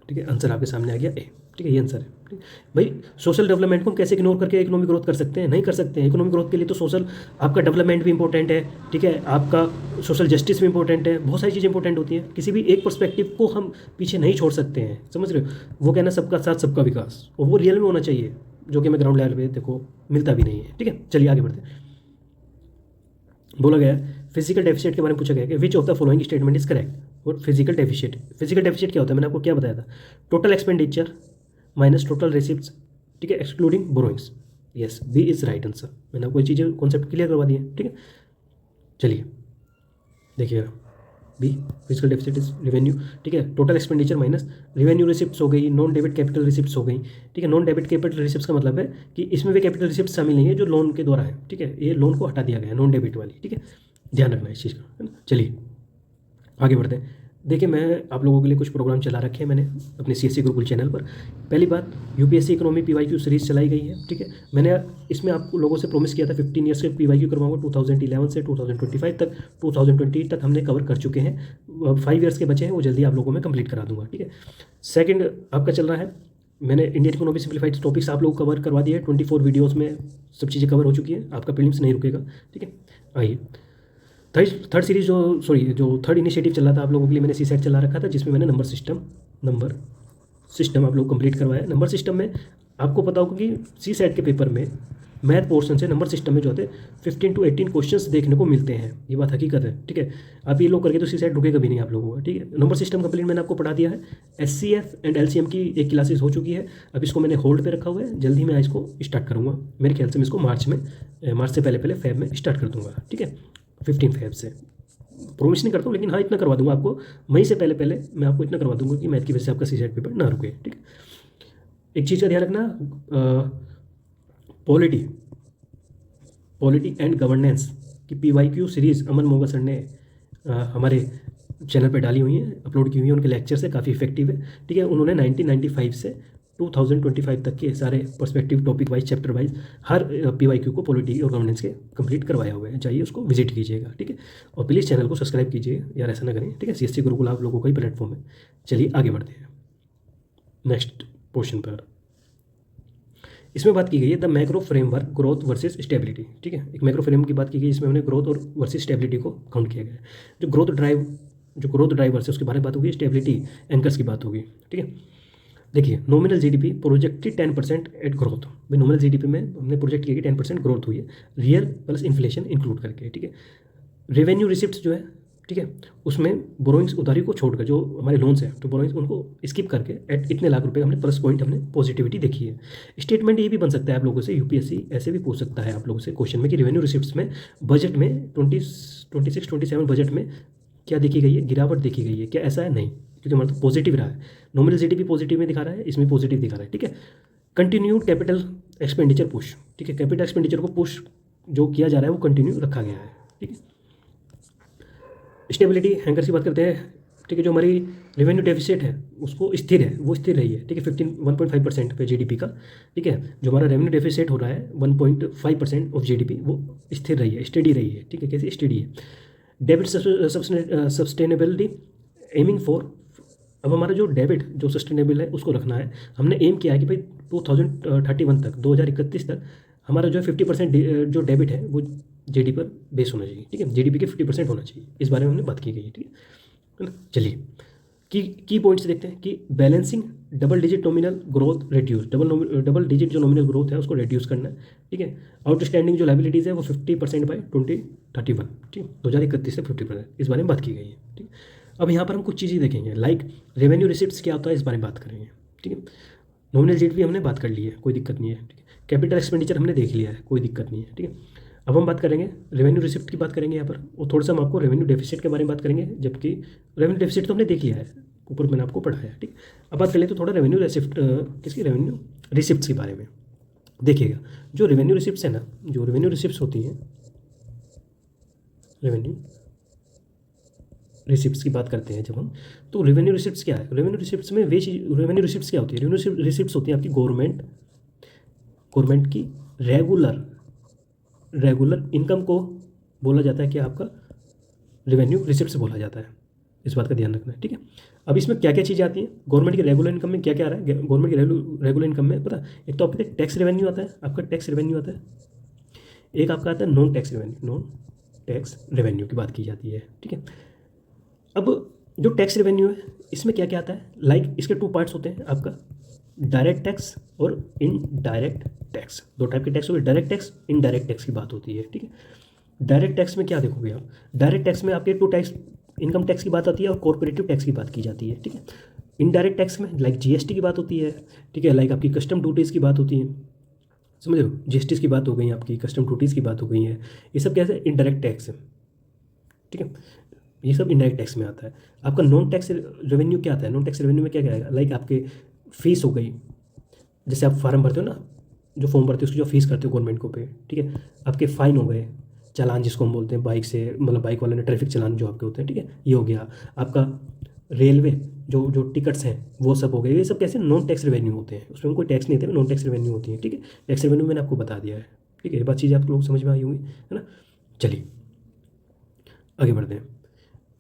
ठीक है, आंसर आपके सामने आ गया ए। ठीक है, ये आंसर है। ठीक है भाई, सोशल डेवलपमेंट को हम कैसे इग्नोर करके इकोनॉमिक ग्रोथ कर सकते हैं? नहीं कर सकते हैं। इकोनॉमिक ग्रोथ के लिए तो सोशल आपका डेवलपमेंट भी इंपॉर्टेंट है, ठीक है, आपका सोशल जस्टिस भी इंपॉर्टेंट है, बहुत सारी चीज़ें इंपॉर्टेंट होती हैं। किसी भी एक पर्सपेक्टिव को हम पीछे नहीं छोड़ सकते हैं, समझ रहे हो? वो कहना सबका साथ सबका विकास, और वो रियल में होना चाहिए, जो कि हमें ग्राउंड लेवल पे देखो मिलता भी नहीं है। ठीक है, चलिए आगे बढ़ते हैं। बोला गया फिजिकल डेफिशिएट के बारे में पूछा गया कि which of the following statement is correct. और फिजिकल डेफिशिएट क्या होता है, मैंने आपको क्या बताया था? Total expenditure minus total receipts, ठीक है, excluding borrowings. Yes, B is right answer. मैंने आपको ये चीज़ें कॉन्सेप्ट क्लियर करवा दिए, ठीक है। चलिए देखिएगा, B physical deficit is revenue, ठीक है, total expenditure minus revenue receipts हो गई, नॉन डेबिट कैपिटल रिसिप्ट्स हो गई, ठीक है। नॉन डेबिट कैपिटल रिसिप्ट्स का मतलब है कि इसमें भी कैपिटल रिसिप्ट शामिल नहीं है जो लोन के द्वारा है, ठीक है, ये लोन को हटा दिया गया है, नॉन डेबिट वाली, ठीक है, ध्यान रखना इस चीज़ का, है ना। चलिए आगे बढ़ते हैं। देखिए, मैं आप लोगों के लिए कुछ प्रोग्राम चला रखे हैं मैंने अपने CSC गुरुकुल चैनल पर। पहली बात, UPSC इकोनॉमी PYQ सीरीज़ चलाई गई है, ठीक है। मैंने इसमें आप लोगों से प्रॉमिस किया था 15 ईयर्स के PYQ करवाऊंगा, 2011 से 2025 तक, 2020 तक हमने कवर कर चुके हैं। 5 ईयर्स के बचे हैं, वो जल्दी आप लोगों में कंप्लीट करा दूंगा, ठीक है। सेकंड आपका चल रहा है, मैंने इंडियन इकोनॉमी सिंप्लीफाइड टॉपिक्स आप लोग कवर करवा दिए हैं, 24 वीडियोज़ में सब चीज़ें कवर हो चुकी है, आपका प्रीलिम्स नहीं रुकेगा, ठीक है। आइए थर्ड सीरीज जो थर्ड इनिशिएटिव चल रहा था आप लोगों के लिए, मैंने CSET चला रखा था, जिसमें मैंने नंबर सिस्टम आप लोग कंप्लीट करवाया। नंबर सिस्टम में आपको पता होगा कि CSET के पेपर में मैथ पोर्शन से नंबर सिस्टम में जो होते 15 to 18 क्वेश्चंस देखने को मिलते हैं, ये बात हकीकत है, ठीक है। आप ये लोग करके तो CSET रुकेगा भी नहीं आप लोगों का, ठीक है। नंबर सिस्टम कंप्लीट मैंने आपको पढ़ा दिया है। SCF एंड LCM की एक क्लासेस हो चुकी है, अब इसको मैंने होल्ड पे रखा हुआ है, जल्दी मैं इसको स्टार्ट करूँगा। मेरे ख्याल से मैं इसको मार्च से पहले फेब में स्टार्ट कर दूँगा, ठीक है, 15 फेब से। प्रॉमिस नहीं करता हूँ, लेकिन हाँ इतना करवा दूंगा आपको, मई से पहले मैं आपको इतना करवा दूंगा कि मैथ की वजह से आपका CSET पेपर ना रुके, ठीक है। एक चीज़ का ध्यान रखना, पॉलिटी एंड गवर्नेंस की PYQ सीरीज़ अमन मोगा सर ने हमारे चैनल पर डाली हुई है, अपलोड की हुई है, उनके लेक्चर से काफ़ी इफेक्टिव है, ठीक है। उन्होंने 1995 से 2025 तक के सारे perspective topic wise chapter wise हर PYQ को पॉलिटी और गवर्नेंस के कंप्लीट करवाया हुआ है, चाहिए उसको विजिट कीजिएगा, ठीक है। और प्लीज़ चैनल को सब्सक्राइब कीजिए यार, ऐसा ना करें, ठीक है। CSC गुरुकुल आप लोगों का ही प्लेटफॉर्म है। चलिए आगे बढ़ते हैं नेक्स्ट पोर्शन पर। इसमें बात की गई है the macro framework growth versus stability, ठीक है। एक मैक्रो फ्रेम की बात की गई, इसमें हमने ग्रोथ और वर्सेस स्टेबिलिटी को काउंट किया गया है। जो ग्रोथ ड्राइवर्स है उसके बारे में बात होगी, स्टेबिलिटी एंकर्स की बात होगी, ठीक है। देखिए, nominal GDP projected 10% at growth, भाई नॉमिनल GDP में हमने प्रोजेक्ट किया कि 10% ग्रोथ हुई है, रियल प्लस इन्फ्लेशन इंक्लूड करके, ठीक है। रेवेन्यू रिसिप्ट्स जो है, ठीक है, उसमें बोरोइंग्स उधारी को छोड़कर जो हमारे लोन्स हैं तो बोरोइंग्स उनको स्किप करके एट इतने लाख रुपए हमने प्लस पॉइंट हमने पॉजिटिविटी देखी है। स्टेटमेंट ये भी बन सकता है आप लोगों से, UPSC ऐसे भी पूछ सकता है आप लोगों से क्वेश्चन में कि रेवेन्यू रिसिप्ट्स में बजट में 26-27 बजट में क्या देखी गई है, गिरावट देखी गई है क्या, ऐसा है? नहीं, क्योंकि हमारा तो पॉजिटिव रहा है। नॉमिनल GDP पॉजिटिव में दिखा रहा है, इसमें पॉजिटिव दिखा रहा है, ठीक है। कंटिन्यूड कैपिटल एक्सपेंडिचर पुश, ठीक है, कैपिटल एक्सपेंडिचर को पुश जो किया जा रहा है वो कंटिन्यू रखा गया है, ठीक है। स्टेबिलिटी हैंकर की बात करते हैं, ठीक है, जो हमारी रेवेन्यू डेफिसिट है उसको स्थिर है, वो स्थिर रही है, ठीक है, 1.5% पे GDP का, ठीक है। जो हमारा रेवेन्यू डेफिसिट हो रहा है 1.5% ऑफ GDP, वो स्थिर रही है, स्टडी रही है, ठीक है। कैसे स्टडी है? डेबिट सस्टेनेबिलिटी एमिंग फॉर, अब हमारा जो डेबिट जो सस्टेनेबल है उसको रखना है। हमने एम किया है कि भाई 2031 तक, 2031 तक हमारा जो है 50% जो डेबिट है वो GDP पर बेस होना चाहिए, ठीक है, GDP के 50% होना चाहिए, इस बारे में हमने बात की गई है, ठीक है ना। चलिए की पॉइंट्स देखते हैं कि balancing double digit nominal growth reduce, double digit जो नॉमिनल ग्रोथ है उसको रिड्यूस करना है, ठीक है। आउटस्टैंडिंग जो लाइबिलिटीज़ है वो 50% बाय 2031, ठीक है, 2031 से 50%, इस बारे में बात की गई है, ठीक है। अब यहाँ पर हम कुछ चीज़ें देखेंगे, लाइक रेवेन्यू रिसिप्ट्स क्या होता है, इस बारे में बात करेंगे, ठीक है। नॉमिनल GDP हमने बात कर ली है, कोई दिक्कत नहीं है, ठीक है। कैपिटल एक्सपेंडिचर हमने देख लिया है, कोई दिक्कत नहीं है, ठीक है। अब हम बात करेंगे रेवेन्यू रिसिप्ट की बात करेंगे यहाँ पर, और थोड़ा सा हम आपको रेवेन्यू डेफिसिट के बारे में बात करेंगे, जबकि रेवेन्यू डेफिसिट तो हमने देख लिया है, ऊपर मैंने आपको पढ़ाया है, ठीक। अब बात कर ले तो थोड़ा रेवेन्यू रिसिप्ट्स के बारे में देखिएगा। जो रेवेन्यू रिसिप्ट्स है ना, जो रेवेन्यू रिसिप्ट्स होती हैं, रेवेन्यू रिसिप्ट्स की बात करते हैं जब हम, तो रेवेन्यू रिसिप्ट्स क्या है? रेवेन्यू रिसिप्ट्स में रेवेन्यू रिसिप्ट्स क्या होती है? रेवेन्यू रिसिप्ट्स होती है आपकी गवर्नमेंट की रेगुलर इनकम को बोला जाता है कि आपका रेवेन्यू रिसिप्ट्स बोला जाता है, इस बात का ध्यान रखना है, ठीक है। अब इसमें क्या क्या चीज़ें आती हैं, गवर्नमेंट की रेगुलर इनकम में क्या क्या आ रहा है, गवर्नमेंट की रेगुलर इनकम में पता, एक तो आपके टैक्स रेवेन्यू आता है, आपका टैक्स रेवेन्यू आता है, एक आपका आता है non tax revenue, non tax revenue की बात की जाती है, ठीक है। अब जो टैक्स रेवेन्यू है इसमें क्या क्या आता है, लाइक इसके टू पार्ट्स होते हैं, आपका डायरेक्ट टैक्स और इनडायरेक्ट टैक्स। दो टाइप के टैक्स होते हैं, डायरेक्ट टैक्स, इनडायरेक्ट टैक्स की बात होती है, ठीक है। डायरेक्ट टैक्स में क्या देखोगे आप, डायरेक्ट टैक्स में आपके टू टैक्स, इनकम टैक्स की बात आती है और कॉर्पोरेटिव टैक्स की बात की जाती है, ठीक है। इनडायरेक्ट टैक्स में लाइक जीएसटी की बात होती है, ठीक है, लाइक आपकी कस्टम ड्यूटीज़ की बात होती है, समझ रहे हो, जीएसटी की बात हो गई, आपकी कस्टम ड्यूटीज़ की बात हो गई है, ये सब कैसे इनडायरेक्ट टैक्स है, ठीक है, ये सब इनडायरेक्ट टैक्स में आता है। आपका नॉन टैक्स रेवेन्यू क्या आता है, नॉन टैक्स रेवेन्यू में क्या क्या आएगा, लाइक आपके फीस हो गई, जैसे आप फार्म भरते हो ना, जो फॉर्म भरते हो उसकी जो फीस करते हो गवर्नमेंट को पे, ठीक है, आपके फ़ाइन हो गए, चालान जिसको हम बोलते हैं बाइक से, मतलब बाइक वाले ने ट्रैफिक चालान जो आपके होते हैं, ठीक है, ये हो गया आपका। रेलवे जो जो टिकट्स हैं वो सब हो गए, ये सब कैसे नॉन टैक्स रेवेन्यू होते हैं, उसमें कोई टैक्स नहीं देते, नॉन टैक्स रेवेन्यू होती है, ठीक है। टैक्स रेवेन्यू मैंने आपको बता दिया है, ठीक है, ये बात चीज़ें आप लोग समझ में आई होंगी, है ना। चलिए आगे बढ़ते हैं।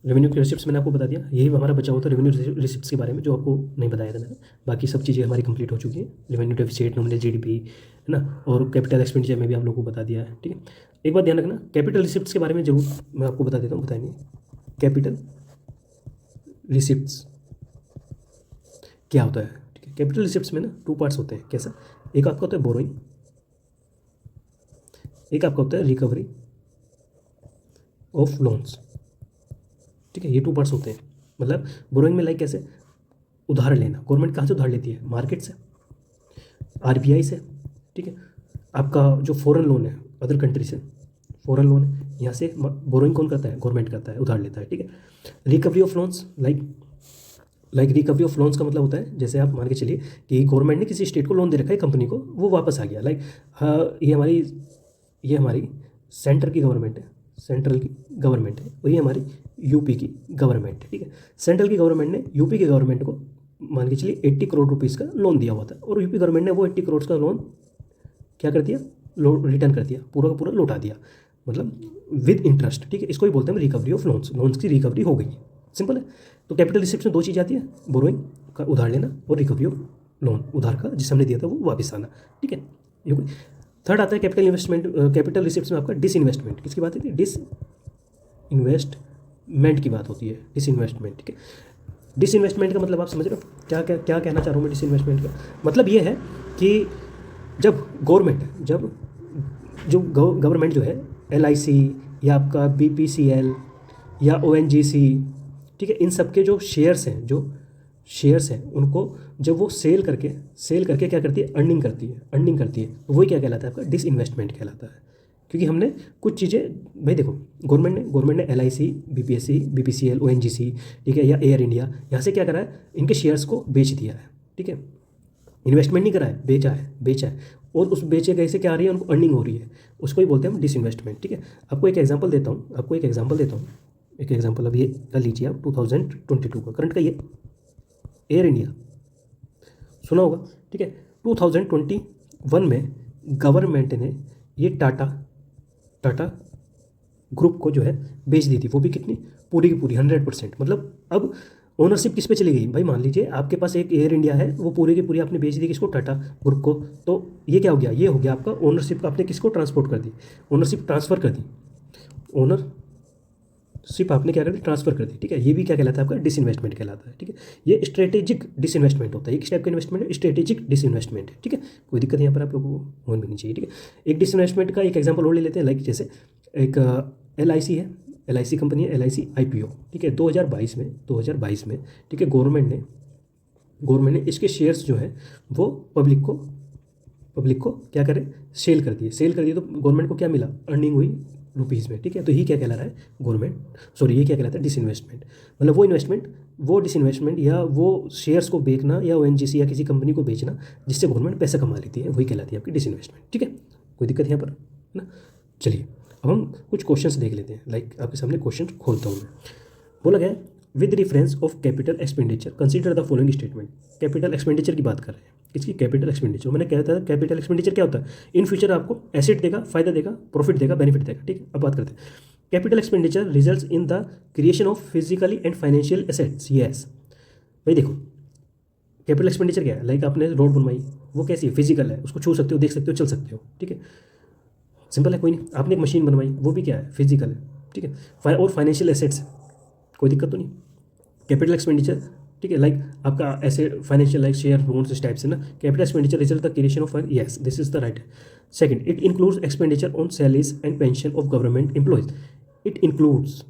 रेवेन्यू के रिसिप्ट्स मैंने आपको बता दिया, यही हमारा बचा हुआ था रेवेन्यू रिसिप्ट्स के बारे में, जो आपको नहीं बताया था मैंने। बाकी सब चीज़ें हमारी कंप्लीट हो चुकी हैं, रेवेन्यू डेफिसिट, नॉमिनल जीडीपी, है ना, और कैपिटल एक्सपेंडिचर में भी आप लोगों को बता दिया है, ठीक है। एक बात ध्यान रखना, कैपिटल रिसिप्ट्स के बारे में जरूर मैं आपको बता देता हूँ, बताएंगे कैपिटल रिसिप्ट्स क्या होता है, ठीक है। कैपिटल रिसिप्ट्स में ना टू पार्ट्स होते हैं, कैसा, एक आपका होता है बोरोइंग, एक आपका होता है रिकवरी ऑफ लोन्स, ठीक है, ये टू पार्ट्स होते हैं। मतलब बोरोइंग में लाइक कैसे, उधार लेना, गवर्नमेंट कहाँ से उधार लेती है, मार्केट से, आरबीआई से, ठीक है। आपका जो फॉरेन लोन है अदर कंट्री से, फॉरेन लोन है, यहाँ से बोरोइंग कौन करता है, गवर्नमेंट करता है, उधार लेता है, ठीक है। Recovery of loans, like recovery of loans का मतलब होता है, जैसे आप मान के चलिए कि गवर्नमेंट ने किसी स्टेट को लोन दे रखा है, कंपनी को, वो वापस आ गया, लाइक हाँ, ये हमारी सेंटर की गवर्नमेंट है, सेंट्रल की गवर्नमेंट है, और ये हमारी यूपी की गवर्नमेंट है, ठीक है। सेंट्रल की गवर्नमेंट ने यूपी की गवर्नमेंट को मान के चलिए 80 करोड़ रुपीज़ का लोन दिया हुआ था, और यूपी गवर्नमेंट ने वो 80 करोड़ का लोन क्या कर दिया, रिटर्न कर दिया, पूरा का पूरा लौटा दिया, मतलब विद इंटरेस्ट, ठीक है। इसको ही बोलते हैं रिकवरी ऑफ लोन्स, लोन्स की रिकवरी हो गई, सिंपल है। तो कैपिटल रिसिप्ट में दो चीज़ आती है, बोरोइंग का उधार लेना और रिकवरी ऑफ लोन, उधार का जिसे हमने दिया था वो वापस आना, ठीक है। ये कोई थर्ड आता है कैपिटल इन्वेस्टमेंट, कैपिटल रिसिप्ट्स में आपका डिसइन्वेस्टमेंट, किसकी बात होती है, डिसइन्वेस्टमेंट की बात होती है, डिसइन्वेस्टमेंट, ठीक है। डिसइन्वेस्टमेंट का मतलब आप समझ रहे हो, क्या क्या क्या कहना चाह रहा हूँ मैं, डिसइन्वेस्टमेंट का मतलब ये है कि जब गवर्नमेंट जो है LIC या आपका BPCL या ONGC, ठीक है, इन सब के जो शेयर्स हैं उनको जब वो सेल करके क्या करती है, अर्निंग करती है, तो वही क्या कहलाता है, आपका डिसइन्वेस्टमेंट कहलाता है। क्योंकि हमने कुछ चीज़ें, भाई देखो, गवर्नमेंट ने LIC, BPCL, ONGC, ठीक है, या एयर इंडिया, यहाँ से क्या करा है, इनके शेयर्स को बेच दिया है, ठीक है, इन्वेस्टमेंट नहीं करा है, बेचा है, और उस बेचे गए से क्या आ रही है, उनको अर्निंग हो रही है, उसको ही बोलते हैं हम डिसइन्वेस्टमेंट, ठीक है। आपको एक एग्जांपल देता हूँ, एक एग्जांपल अब ये कर लीजिए आप 2022 का करंट का, ये एयर इंडिया सुना होगा, ठीक है। 2021 में गवर्नमेंट ने ये टाटा ग्रुप को जो है बेच दी थी, वो भी कितनी, पूरी की पूरी 100%। मतलब अब ओनरशिप किस पे चली गई, भाई मान लीजिए आपके पास एक एयर इंडिया है, वो पूरी की पूरी आपने बेच दी किसको, टाटा ग्रुप को, तो ये क्या हो गया, ये हो गया आपका ओनरशिप, आपने किसको ट्रांसपोर्ट कर दी, ओनरशिप ट्रांसफ़र कर दी, ओनरशिप आपने क्या कर दी, ट्रांसफ़र कर दी, ठीक है। ये भी क्या कहलाता है, आपका डिसइन्वेस्टमेंट कहलाता है, ठीक है। ये स्ट्रेटेजिक डिसइन्वेस्टमेंट होता है, एक टाइप का इन्वेस्टमेंट है, स्ट्रेटेजिक डिसइन्वेस्टमेंट है, ठीक है। कोई दिक्कत यहाँ पर आप लोगों को होनी भी नहीं चाहिए, ठीक है। एक डिसइन्वेस्टमेंट का एक एग्जाम्पल और ले लेते हैं, लाइक जैसे एक LIC है, LIC कंपनी है, LIC IPO, ठीक है, 2022 में, ठीक है, गवर्नमेंट ने इसके शेयर्स जो है वो पब्लिक को क्या करे, सेल कर दिए, तो गवर्नमेंट को क्या मिला, अर्निंग हुई रुपीज़ में, ठीक है। तो ये क्या कहला रहा है, ये क्या कहलाता है, डिसइन्वेस्टमेंट। मतलब वो डिसइन्वेस्टमेंट या वो शेयर्स को बेचना या ONGC या किसी कंपनी को बेचना जिससे गवर्नमेंट पैसा कमा लेती है, वही कहलाती है आपकी डिसइन्वेस्टमेंट, ठीक है। कोई दिक्कत यहाँ पर, है ना। चलिए अब हम कुछ क्वेश्चंस देख लेते हैं, लाइक आपके सामने क्वेश्चन खोलता हूँ मैं। बोला गया with reference of capital expenditure consider the following statement. Capital expenditure की बात कर रहे हैं, इसकी कैपिटल एक्सपेंडिचर, मैंने कहता था कैपिटल एक्सपेंडिचर क्या होता है, इन फ्यूचर आपको एसेट देगा, फायदा देगा, प्रॉफिट देगा, बेनिफिट देगा, ठीक है। अब बात करते हैं capital expenditure results in the creation of physically and financial assets. Yes भाई देखो, कैपिटल एक्सपेंडिचर क्या है? लाइक आपने रोड बनवाई, वो कैसी है? फिजिकल है, उसको छू सकते हो, देख सकते हो, चल सकते हो, ठीक है, सिंपल है, कोई नहीं। आपने एक मशीन बनवाई, वो भी क्या है? फिजिकल है, ठीक है। और फाइनेंशियल एसेट्स, कोई दिक्कत तो नहीं। कैपिटल एक्सपेंडिचर, ठीक है, लाइक आपका ऐसे फाइनेंशियल लाइक शेयर बॉन्ड्स इस टाइप से ना। Capital expenditure result the creation of, yes this is the right. Second, it includes expenditure on salaries and pension of government employees. It includes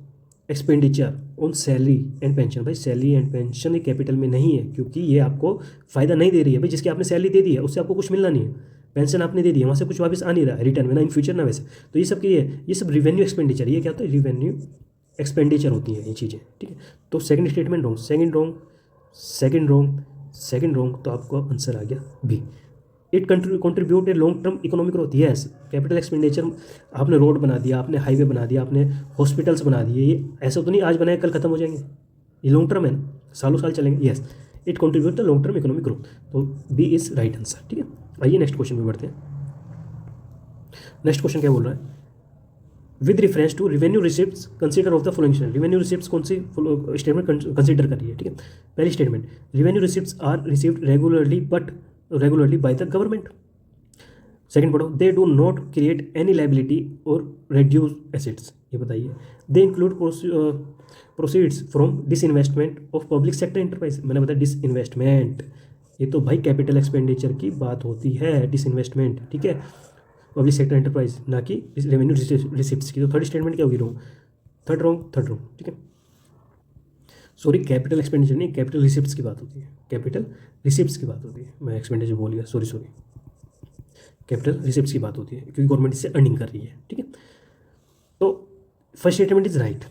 expenditure on salary and pension. भाई salary and pension ये capital में नहीं है, क्योंकि ये आपको फायदा नहीं दे रही है। भाई जिसकी आपने सैलरी दे दी है उससे आपको कुछ मिलना नहीं है, पेंशन आपने दे दी है, वहाँ से कुछ वापस आ नहीं रहा है रिटर्न में, ना इन फ्यूचर ना वैसे। तो ये सब की है, ये सब रिवेन्यू एक्सपेंडिचर, ये क्या होता है? रिवेन्यू एक्सपेंडिचर होती हैं ये चीज़ें, ठीक है। तो second statement wrong, second wrong, second wrong, second wrong, तो आपको आंसर आ गया B. It contribute a long term economic growth. Yes, capital expenditure, आपने रोड बना दिया, आपने हाईवे बना दिया, आपने हॉस्पिटल्स बना दिए, ये ऐसा तो नहीं आज बनाए कल खत्म हो जाएंगे, ये लॉन्ग टर्म है ना, सालों साल चलेंगे। Yes, it contribute the long term economic growth, तो बी इज राइट आंसर, ठीक है। आइए नेक्स्ट क्वेश्चन में बढ़ते हैं। नेक्स्ट क्वेश्चन क्या बोल रहा है? With reference to revenue receipts consider of the following. Revenue receipts कौन सी स्टेटमेंट कंसीडर कर रही है, ठीक है। पहली statement, revenue receipts are received regularly by the government. Second पढ़ो, they do not create any liability और रेड्यूस एसेट्स। ये बताइए। They include proceeds from disinvestment of public sector enterprise. मैंने बताया डिसइन्वेस्टमेंट, ये तो भाई कैपिटल एक्सपेंडिचर की बात होती है, डिसइन्वेस्टमेंट, ठीक है, पब्लिक सेक्टर एंटरप्राइज, ना कि रेवेन्यू रिसिप्ट्स की। तो थर्ड स्टेटमेंट क्या होगी? रॉन्ग, थर्ड रॉन्ग, ठीक है। सॉरी, कैपिटल एक्सपेंडिचर नहीं, कैपिटल रिसिप्ट्स की बात होती है, कैपिटल रिसिप्ट्स की बात होती है, मैं एक्सपेंडिचर बोल गया, सॉरी, कैपिटल रिसिप्ट्स की बात होती है, क्योंकि गवर्नमेंट इससे अर्निंग कर रही है, ठीक है। तो फर्स्ट स्टेटमेंट इज राइट,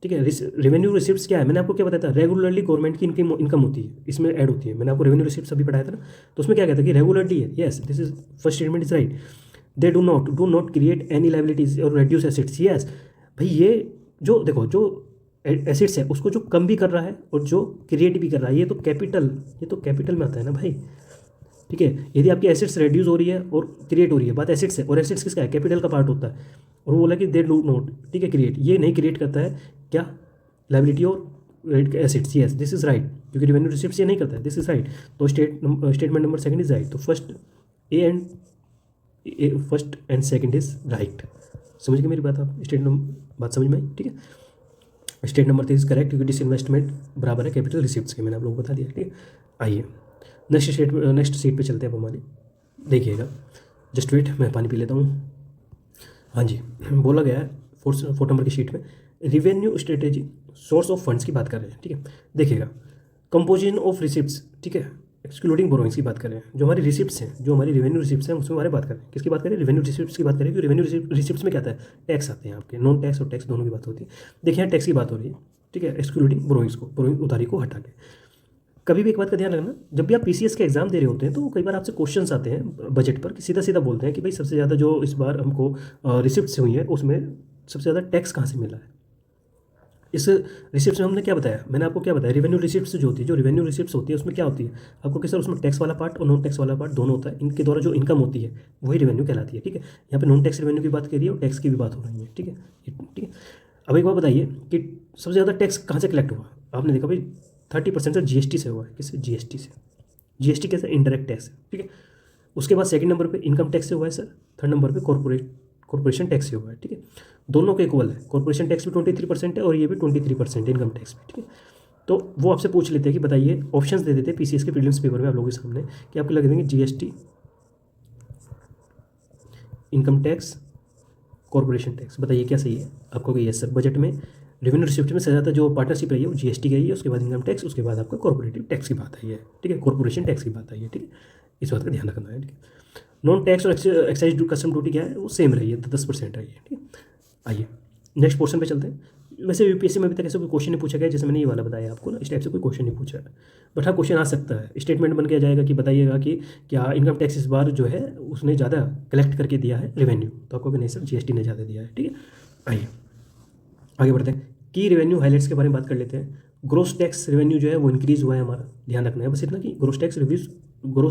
ठीक है। रेवेन्यू रिसिप्ट्स क्या है? मैंने आपको क्या बताया था? रेगुलरली गवर्नमेंट की इनकम होती है, इसमें ऐड होती है। मैंने आपको रेवेन्यू रिसिप्ट्स अभी पढ़ाया था ना, तो उसमें क्या कहता है कि रेगुलरली है। Yes, this is first statement is right. They do not create any liabilities और रेड्यूस एसेट्स। यस भाई, ये जो देखो, जो एसेट्स है उसको जो कम भी कर रहा है और जो क्रिएट भी कर रहा है, ये तो कैपिटल में आता है ना भाई, ठीक है। यदि आपकी एसेट्स रेड्यूस हो रही है और क्रिएट हो रही है, बात एसेट्स है, और एसेट्स किसका है? कैपिटल का पार्ट होता है। और वो बोला कि दे डू नॉट, ठीक है, क्रिएट, ये नहीं क्रिएट करता है क्या? लाइबिलिटी और assets. Yes, this is right, क्योंकि रेवेन्यू रिसिप्ट्स ये नहीं करता है, दिस इज राइट। तो statement number second is right. तो first and second is right. समझ गए मेरी बात? आप बात समझ में आई, ठीक है। स्टेट नंबर 3 इज करेक्ट, क्योंकि डिसइन्वेस्टमेंट बराबर है कैपिटल रिसिप्ट्स के, मैंने आप लोगों को बता दिया, ठीक है। आइए नेक्स्ट सीट पे चलते हैं आप हमारी, देखिएगा, जस्ट वेट, मैं पानी पी लेता हूँ। हाँ जी, बोला गया है फोर्थ नंबर की शीट में revenue strategy source of funds की बात कर रहे हैं, ठीक है। देखिएगा, कंपोजिशन ऑफ रिसिप्ट्स, ठीक है, एक्सक्लूडिंग बोरोइंग्स की बात करें, जो हमारी रिसिप्ट्स हैं, जो हमारी रेवेन्यू रिसिप्ट्स हैं, उसमें हमारे बात करें, किसकी बात करें? रेवेन्यू रिसिप्ट्स की बात करें, क्योंकि रेवेन्यू रिसिप्ट्स में क्या आता है? टैक्स आते हैं आपके, नॉन टैक्स और टैक्स दोनों की बात होती है। देखिए यहाँ टैक्स की बात हो रही है, ठीक है, एक्सक्लूडिंग बोरोइंग्स को, बोरोइंग उधारी को हटा के। कभी भी एक बात का ध्यान रखना, जब भी आप पीसीएस के एग्जाम दे रहे होते हैं तो कई बार आपसे क्वेश्चंस आते हैं बजट पर, कि सीधा सीधा बोलते हैं कि भाई सबसे ज़्यादा जो इस बार हमको रिसिप्ट हुई है उसमें सबसे ज़्यादा टैक्स कहाँ से मिला है। इस रिसिप्ट्स में हमने क्या बताया? मैंने आपको क्या बताया? रेवेन्यू रिसिप्ट्स जो होती है, जो रेवेन्यू रिसिप्ट्स होती है उसमें क्या होती है आपको कि सर उसमें टैक्स वाला पार्ट और नॉन टैक्स वाला पार्ट दोनों होता है, इनके द्वारा जो इनकम होती है वही रेवेन्यू कहलाती है, ठीक है। यहाँ पे नॉन टैक्स रेवेन्यू की बात करिए और टैक्स की भी बात हो रही है, ठीक है, ठीक है। अब एक बात बताइए कि सबसे ज़्यादा टैक्स कहाँ से कलेक्ट हुआ? आपने देखा भाई 30% से जीएसटी से हुआ है। किससे? जीएसटी से। जीएसटी कैसे? इनडायरेक्ट टैक्स है, ठीक है। उसके बाद सेकंड नंबर पे इनकम टैक्स से हुआ है सर, थर्ड नंबर पे कॉर्पोरेशन टैक्स से हुआ है, ठीक है। दोनों के इक्वल है, कॉर्पोरेशन टैक्स भी 23% है और ये भी 23% इनकम टैक्स भी, ठीक है। तो वो आपसे पूछ लेते हैं कि बताइए, ऑप्शंस दे देते हैं पीसीएस के प्रीलिम्स पेपर में आप लोगों के सामने कि आपको लग देंगे GST, income tax, corporation tax, बताइए क्या सही है आपको? यस सर, बजट में रेवेन्यू रिसिप्ट में ज़्यादा जो पार्टनरशिप रही है वो जीएसटी की रही है, उसके बाद इनकम टैक्स, उसके बाद आपका कॉर्पोरेटिव टैक्स की बात आई है, ठीक है, कॉर्पोरेशन टैक्स की बात आई है, ठीक है। इस बात का ध्यान रखना है, ठीक है। नॉन टैक्स और एक्साइज कस्टम ड्यूटी क्या है? वो सेम रही है, 10% रही है, ठीक है। आइए नेक्स्ट पोर्शन पे चलते हैं। वैसे यूपीएससी में अभी तक ऐसा कोई क्वेश्चन नहीं पूछा गया, जैसे मैंने ये वाला बताया आपको ना, इस टाइप से कोई क्वेश्चन नहीं पूछा है, बट हाँ क्वेश्चन आ सकता है। स्टेटमेंट बन के आ जाएगा कि बताइएगा कि क्या इनकम टैक्स इस बार जो है उसने ज़्यादा कलेक्ट करके दिया है रेवेन्यू, तो आपको नहीं सर जीएसटी ने ज़्यादा दिया है, ठीक है। आइए आगे बढ़ते हैं, की रेवेन्यू हाईलाइट्स के बारे में बात कर लेते हैं। ग्रोस टैक्स रेवेन्यू जो है वो इंक्रीज़ हुआ है, हमारा ध्यान रखना है बस इतना कि ग्रोस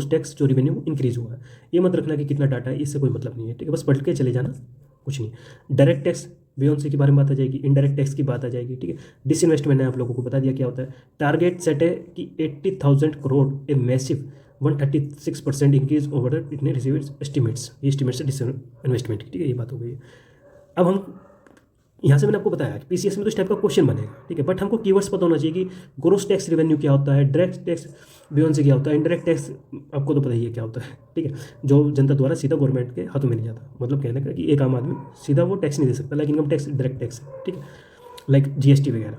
टैक्स जो रेवेन्यू इंक्रीज़ हुआ है। ये मत रखना कि कितना डाटा है, इससे कोई मतलब नहीं है, ठीक है, बस पढ़ के चले जाना, कुछ नहीं। डायरेक्ट टैक्स बियॉन्ड सी के बारे में बात आ जाएगी, इनडायरेक्ट टैक्स की बात आ जाएगी, ठीक है। डिसइन्वेस्टमेंट मैंने आप लोगों को बता दिया क्या होता है। टारगेट सेट है कि 80,000 crore a massive 136% increase over इतने रिसीव एस्टिमेट्स, ये एस्टिमेट्स है डिसइन्वेस्टमेंट की, ठीक है, ये बात हो गई है। अब हम यहाँ से मैंने आपको बताया कि पीसीएस में तो इस टाइप का क्वेश्चन बनेगा, ठीक है, बट हमको कीवर्ड्स पता होना चाहिए कि ग्रोस टैक्स रेवेन्यू क्या होता है, डायरेक्ट टैक्स बियॉन्ड से क्या होता है, इनडायरेक्ट टैक्स आपको तो पता ही है क्या होता है, ठीक है, जो जनता द्वारा सीधा गवर्नमेंट के हाथों में नहीं जाता। मतलब कहने का कि एक आम आदमी सीधा वो टैक्स नहीं दे सकता, like income tax direct tax है, ठीक है, लाइक जीएसटी वगैरह।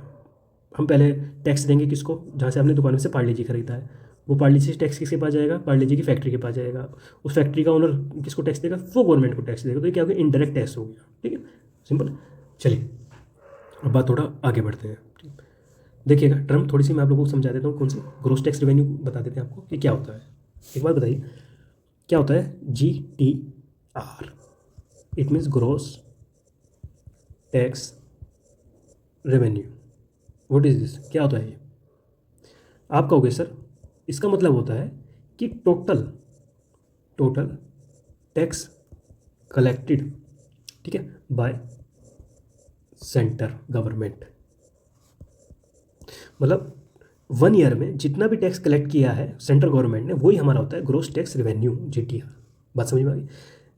हम पहले टैक्स देंगे किसको, जहाँ से आपने दुकान में से पार्ले जी खरीदा है, वो पार्ले जी टैक्स किसके पास जाएगा, पार्ले जी की फैक्ट्री के पास जाएगा। उस फैक्ट्री का ओनर किसको टैक्स देगा, वो गवर्नमेंट को टैक्स देगा। तो ये क्या हो गया, इनडायरेक्ट टैक्स हो गया, ठीक है, सिंपल। चलिए अब बात थोड़ा आगे बढ़ते हैं। देखिएगा टर्म थोड़ी सी मैं आप लोगों को समझा देता हूँ, कौन सी, ग्रोस टैक्स रेवेन्यू बता देते हैं आपको कि क्या होता है। एक बात बताइए क्या होता है, GTR, it means gross tax revenue. What is this, क्या होता है ये? आप कहोगे सर इसका मतलब होता है कि टोटल टैक्स कलेक्टेड, ठीक है, बाय सेंटर गवर्नमेंट। मतलब 1 ईयर में जितना भी टैक्स कलेक्ट किया है सेंट्रल गवर्नमेंट ने, वही हमारा होता है ग्रोस टैक्स रेवेन्यू, GTR। बात समझ में आ गई?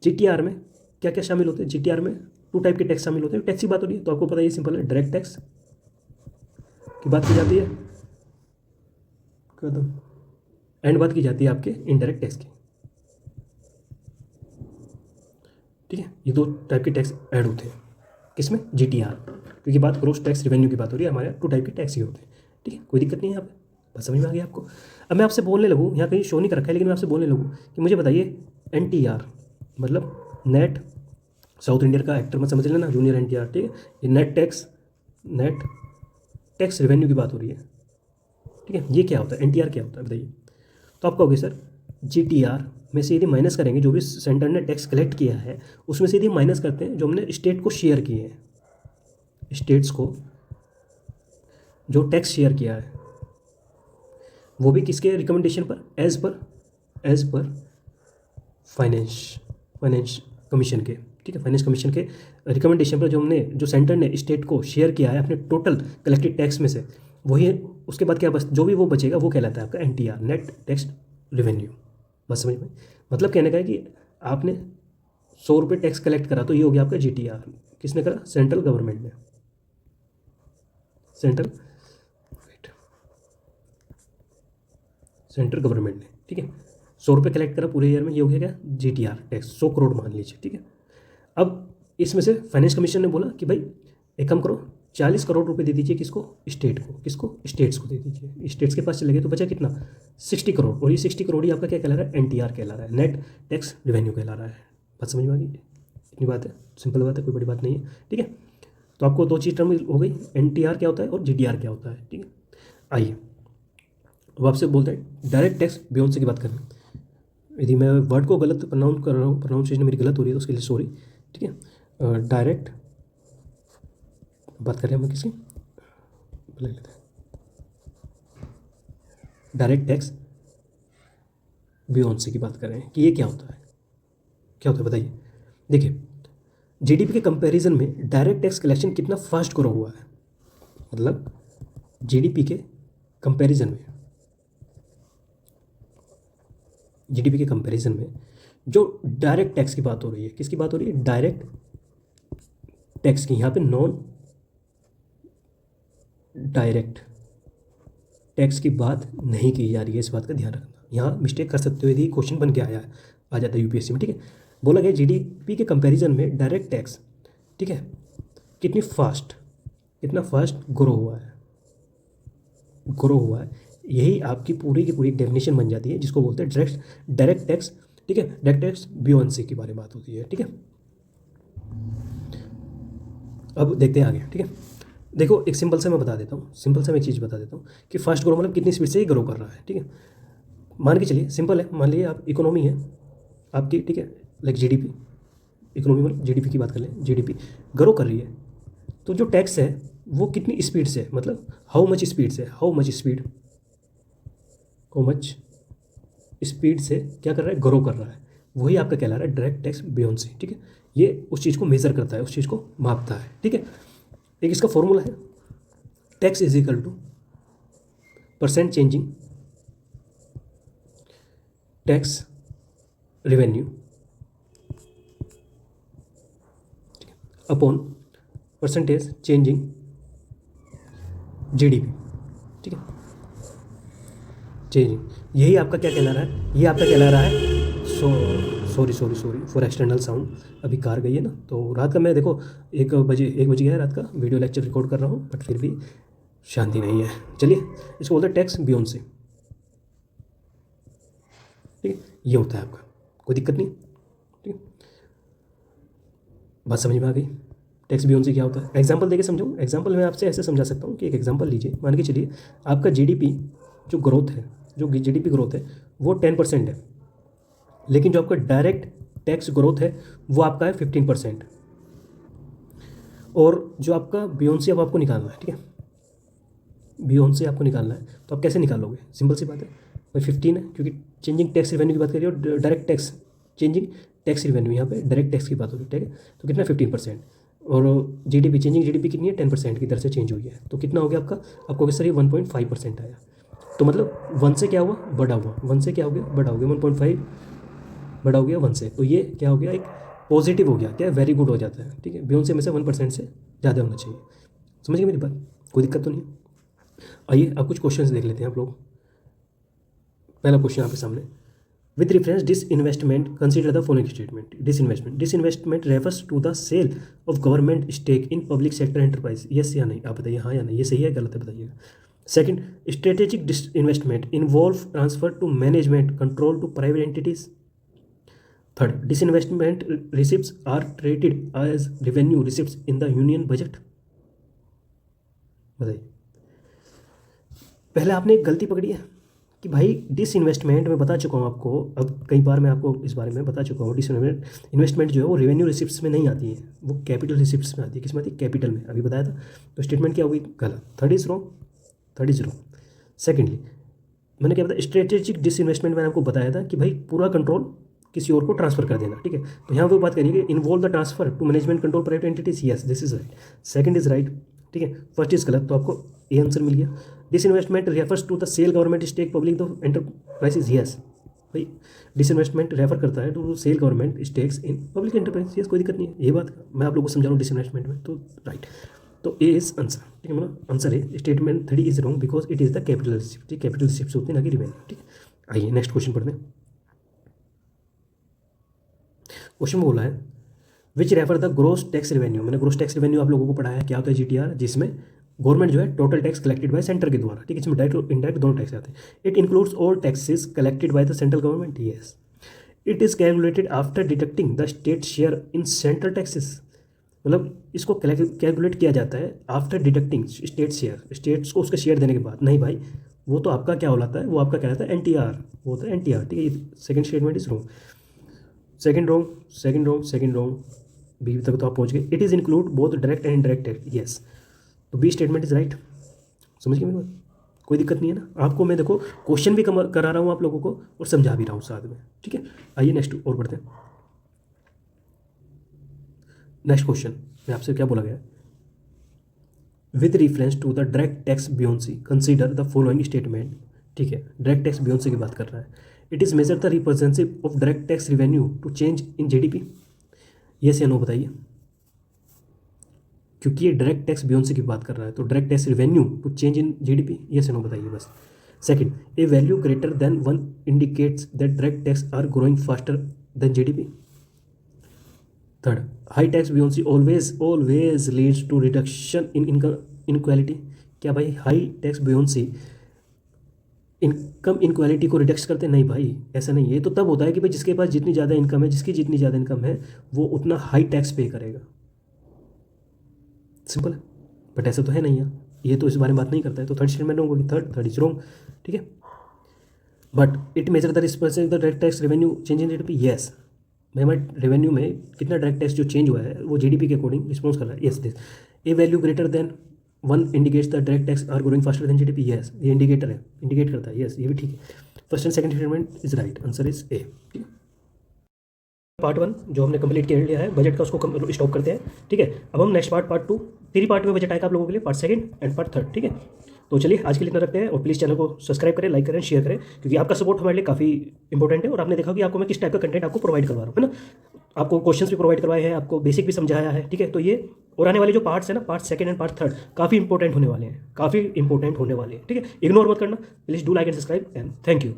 GTR में क्या क्या शामिल होते हैं? GTR में 2 टाइप के टैक्स शामिल होते हैं। टैक्स की बात हो रही है तो आपको पता है, सिंपल है, डायरेक्ट टैक्स की बात की जाती है कदम, एंड बात की जाती है आपके इनडायरेक्ट टैक्स की, ठीक है। ये 2 टाइप के टैक्स ऐड होते हैं किसमें, GTR, क्योंकि बात ग्रोस टैक्स रेवेन्यू की बात हो रही है, हमारे 2 टाइप के टैक्स ही होते हैं, ठीक है, कोई दिक्कत नहीं है यहाँ पे। बात समझ में आ गई आपको? अब मैं आपसे बोलने लगूँ, यहाँ कहीं शो नहीं कर रखा है, लेकिन मैं आपसे बोलने लगूँ कि मुझे बताइए NTR मतलब नेट, साउथ इंडियन का एक्टर मत समझ लेना, जूनियर NTR, ठीक है। ये नेट टैक्स रेवेन्यू की बात हो रही है, ठीक है। ये क्या होता है, NTR क्या होता है बताइए? तो आप कहोगे सर GTR में से यदि माइनस करेंगे, जो भी सेंटर ने टैक्स कलेक्ट किया है उसमें से यदि माइनस करते हैं जो हमने स्टेट को शेयर किए हैं, स्टेट्स को जो टैक्स शेयर किया है, वो भी किसके रिकमेंडेशन पर, एज पर फाइनेंस कमीशन के, ठीक है, फाइनेंस कमीशन के रिकमेंडेशन पर जो सेंटर ने स्टेट को शेयर किया है अपने टोटल कलेक्टेड टैक्स में से, वही उसके बाद क्या बस जो भी वो बचेगा वो कहलाता है आपका NTR, नेट टैक्स रेवेन्यू। बस समझ में? मतलब कहने का है कि आपने 100 रुपये टैक्स कलेक्ट करा तो ये हो गया आपका GTR। किसने करा, सेंट्रल गवर्नमेंट ने, सेंट्रल गवर्नमेंट ने, ठीक है, 100 रुपये कलेक्ट करा पूरे ईयर में, ये हो गया क्या, GTR टैक्स, 100 करोड़ मान लीजिए, ठीक है। अब इसमें से फाइनेंस कमीशन ने बोला कि भाई एक काम करो, 40 करोड़ रुपए दे दीजिए किसको, स्टेट को, किसको, स्टेट्स को दे दीजिए। स्टेट्स के पास चले गए तो बचा कितना, 60 करोड़, और ये 60 करोड़ ही आपका क्या कहला रहा है, NTR कहला रहा है, नेट टैक्स रेवेन्यू कहला रहा है। बात समझ में आ गई? इतनी बात है, सिंपल बात है, कोई बड़ी बात नहीं है, ठीक है। तो आपको 2 चीज़ टर्म हो गई, NTR क्या होता है और GTR क्या होता है, ठीक है। आइए अब आपसे बोलते हैं डायरेक्ट टैक्स बियॉन्ड से की बात करें। यदि मैं वर्ड को गलत प्रोनाउंस कर रहा हूँ, प्रोनाउंसिएशन मेरी गलत हो रही है तो उसके लिए सॉरी, ठीक है। डायरेक्ट बात करें हम किसकी, ले लेते हैं डायरेक्ट टैक्स बियॉन्ड से की बात कर रहे हैं कि ये क्या होता है, क्या होता है बताइए। देखिए GDP के कंपैरिजन में डायरेक्ट टैक्स कलेक्शन कितना फास्ट ग्रो हुआ है, मतलब GDP के कंपैरिजन में, GDP के कंपैरिजन में जो डायरेक्ट टैक्स की बात हो रही है, किसकी बात हो रही है, डायरेक्ट टैक्स की, यहाँ पे नॉन डायरेक्ट टैक्स की बात नहीं की जा रही है, इस बात का ध्यान रखना। यहाँ मिस्टेक कर सकते हो यदि क्वेश्चन बन के आ जाता है UPSC में, ठीक है। बोला गया GDP के कंपैरिजन में डायरेक्ट टैक्स, ठीक है, कितना फास्ट ग्रो हुआ है, यही आपकी पूरी की पूरी डेफिनेशन बन जाती है, जिसको बोलते हैं डायरेक्ट टैक्स, ठीक है। डायरेक्ट टैक्स बियॉन्ड से की बारे में बात होती है, ठीक है। अब देखते हैं आगे, ठीक है। देखो एक सिंपल सा मैं एक चीज़ बता देता हूँ कि फास्ट ग्रो मतलब कितनी स्पीड से ही ग्रो कर रहा है, ठीक है। मान के चलिए, सिंपल है, मान लीजिए आप इकोनॉमी है आपकी, ठीक है, लाइक GDP, इकोनॉमी मतलब GDP की बात कर लें, GDP ग्रो कर रही है, तो जो टैक्स है वो कितनी स्पीड से, मतलब हाउ मच स्पीड से क्या कर रहा है, ग्रो कर रहा है, वही आपका कहला रहा है डायरेक्ट टैक्स बियॉन्ड से, ठीक है। ये उस चीज़ को मेज़र करता है, उस चीज़ को मापता है, ठीक है। एक इसका फॉर्मूला है, tax is equal two percent changing tax revenue upon percentage changing GDP, ठीक है। चेंजिंग, यही आपका क्या कहला रहा है, ये आपका कहला रहा है सॉरी फॉर एक्सटर्नल साउंड। अभी कार गई है ना, तो रात का मैं देखो 1 बज गया है रात का, वीडियो लेक्चर रिकॉर्ड कर रहा हूँ, बट फिर भी शांति नहीं है। चलिए, इसको बोलते हैं टैक्स बियॉन्ड से, ठीक है। ये होता है आपका, कोई दिक्कत नहीं, ठीक है। बात समझ में आ गई, टैक्स बियॉन्ड से क्या होता है। एग्जांपल देके समझाऊँ, एग्जांपल मैं आपसे ऐसे समझा सकता हूँ कि एक एग्जांपल लीजिए, मान के चलिए आपका जीडीपी जो ग्रोथ है, जो जीडीपी ग्रोथ है वो 10% है, लेकिन जो आपका डायरेक्ट टैक्स ग्रोथ है वो आपका है 15%। और जो आपका बियॉन्ड से अब आपको निकालना है, ठीक है, बियॉन्ड से आपको निकालना है, तो आप कैसे निकालोगे, सिंपल सी बात है भाई 15 है, क्योंकि चेंजिंग टैक्स रेवेन्यू की बात करिए और direct tax changing tax revenue, यहाँ पे डायरेक्ट टैक्स की बात होगी, ठीक है। तो कितना 15%, और जीडीपी चेंजिंग जीडीपी कितनी है 10% की दर से चेंज हुई है, तो कितना हो गया आपका, आपको सर ये 1.5% आया। तो मतलब 1 से क्या हुआ, बड़ा हुआ, 1 से क्या हो गया, बड़ा हो गया, 1.5 बड़ा हो गया 1 से, तो ये क्या हो गया, एक पॉजिटिव हो गया, क्या वेरी गुड हो जाता है, ठीक है। बियॉन्ड से हमेशा 1% से ज़्यादा होना चाहिए। समझ गए मेरी बात, कोई दिक्कत तो नहीं। आइए अब कुछ क्वेश्चंस देख लेते हैं आप लोग। पहला क्वेश्चन यहाँ पे सामने, with reference disinvestment consider the following statement. Disinvestment refers to the sale of government stake in public sector enterprise, yes या नहीं, आप बताइए हाँ या नहीं, ये सही है गलत है बताइएगा। Second, strategic disinvestment involve transfer to management control to private entities. Third, disinvestment receipts are treated as revenue receipts in the union budget. बताइए, पहले आपने एक गलती पकड़ी है कि भाई डिसइन्वेस्टमेंट मैं बता चुका हूँ आपको, अब कई बार मैं आपको इस बारे में बता चुका हूँ, डिसइन्वेस्टमेंट जो है वो रेवेन्यू रिसिप्ट्स में नहीं आती है, वो कैपिटल रिसिप्ट्स में आती है। किस में आती है, कैपिटल में, अभी बताया था। तो स्टेटमेंट क्या होगी, गलत, थर्ड इज रॉन्ग। सेकेंडली, मैंने क्या बताया, स्ट्रेटेजिक डिसइन्वेस्टमेंट मैंने आपको बताया था कि भाई पूरा कंट्रोल किसी और को ट्रांसफर कर देना, ठीक है। तो यहाँ वो बात करिए कि involve the transfer to management control private entities, yes this is right, second is right, ठीक है। फर्स्ट इज गलत, तो आपको ए आंसर मिल गया। Disinvestment refers to the sale government stake public the enterprises, yes भाई डिसइन्वेस्टमेंट रेफर करता है to sale government stakes in public enterprise, yes कोई दिक्कत नहीं है, ये बात मैं आप लोगों को समझा रहा हूँ डिसइन्वेस्टमेंट में, तो राइट। तो ए इज आंसर, ठीक है, मतलब आंसर है। Statement 3 is wrong because it is the capital receipt, ठीक, कैपिटल रिसिप्ट होती है ना कि रिवेन्यू, ठीक है। आइए नेक्स्ट क्वेश्चन पढ़ते हैं। क्वेश्चन में बोला है which refer the gross tax revenue, मैंने ग्रोस टैक्स रेवेन्यू आप लोगों को पढ़ाया है क्या होता है, जीटीआर, जिसमें गवर्नमेंट जो है total tax collected by centre के द्वारा, ठीक है, इसमें डायरेक्ट और इनडायरेक्ट दोनों टैक्स आते हैं। It includes all taxes collected by the central government, yes. It is calculated after deducting the state share in central taxes, मतलब इसको कैलकुलेट किया जाता है after deducting state share, states को उसका शेयर देने के बाद। नहीं भाई, वो तो आपका क्या होता है, वो आपका क्या रहता है एनटीआर, वो होता है एनटीआर, ठीक है। Second statement is wrong, second wrong, B तक तो आप पहुंच गए। It is include both direct and indirect tax, yes, तो बी स्टेटमेंट इज राइट। समझ गए मेरी बात, कोई दिक्कत नहीं है ना। आपको मैं देखो क्वेश्चन भी करा रहा हूँ आप लोगों को और समझा भी रहा हूँ साथ में, ठीक है। आइए नेक्स्ट और बढ़ते हैं। नेक्स्ट क्वेश्चन में आपसे क्या बोला गया, with reference to the direct tax buoyancy consider the following statement, ठीक है। डायरेक्ट टैक्स बियोन्सी की बात कर रहा है। It is measure the representative of direct tax revenue to change in GDP, yes या नो बताइए, क्योंकि ये डायरेक्ट टैक्स बियोन्सी की बात कर रहा है, तो direct tax revenue to change in GDP, yes या नो बताइए बस। Second, a value greater than 1 indicates that direct tax are growing faster than GDP. Third, high tax buoyancy always leads to reduction in income inequality, क्या भाई high tax buoyancy income inequality को reduce करते, नहीं भाई ऐसा नहीं है। ये तो तब होता है कि भाई जिसके पास जितनी ज़्यादा इनकम है, जिसकी जितनी ज़्यादा इनकम है वो उतना हाई टैक्स पे करेगा, सिंपल है। बट ऐसा तो है नहीं है, ये तो इस बारे में बात नहीं करता है, तो थर्ड स्टेटमेंट होगी, थर्ड इज रॉन्ग, ठीक है। But it measure the respect the direct tax revenue change in GDP, yes भाई हमारे रेवेन्यू में कितना डायरेक्ट टैक्स जो चेंज हुआ है वो जीडीपी के अकॉर्डिंग रिस्पॉन्स कर रहा है, yes this. A value greater than 1 indicates the direct tax are growing faster than GDP, yes ये इंडिकेटर है, इंडिकेट करता है, यस ये भी ठीक है। First and second statement is right, answer is A, ठीक है। पार्ट 1 जो हमने कंप्लीट कर लिया है बजट का, उसको स्टॉप करते हैं। ठीक है, अब हम नेक्स्ट पार्ट 2 3 पार्ट में बजट आएगा आप लोगों के लिए, पार्ट 2 एंड पार्ट 3। ठीक है, तो चलिए आज के लिए इतना रखते हैं, और प्लीज़ चैनल को सब्सक्राइब करें, लाइक करें, शेयर करें, क्योंकि आपका सपोर्ट हमारे लिए काफ़ी इंपॉर्टेंट है। और आपने देखा कि आपको मैं किस टाइप का कंटेंट आपको प्रोवाइड करवा रहा हूँ, है ना। आपको क्वेश्चंस भी प्रोवाइड करवाए हैं, आपको बेसिक भी समझाया है। ठीक है, तो ये और आने वाले जो पार्ट्स हैं ना, पार्ट 2 एंड पार्ट 3 काफ़ी इंपॉर्टेंट होने वाले हैं, काफ़ी इंपॉर्टेंट होने वाले हैं। ठीक है, इग्नोर मत करना, please do like and subscribe and thank you.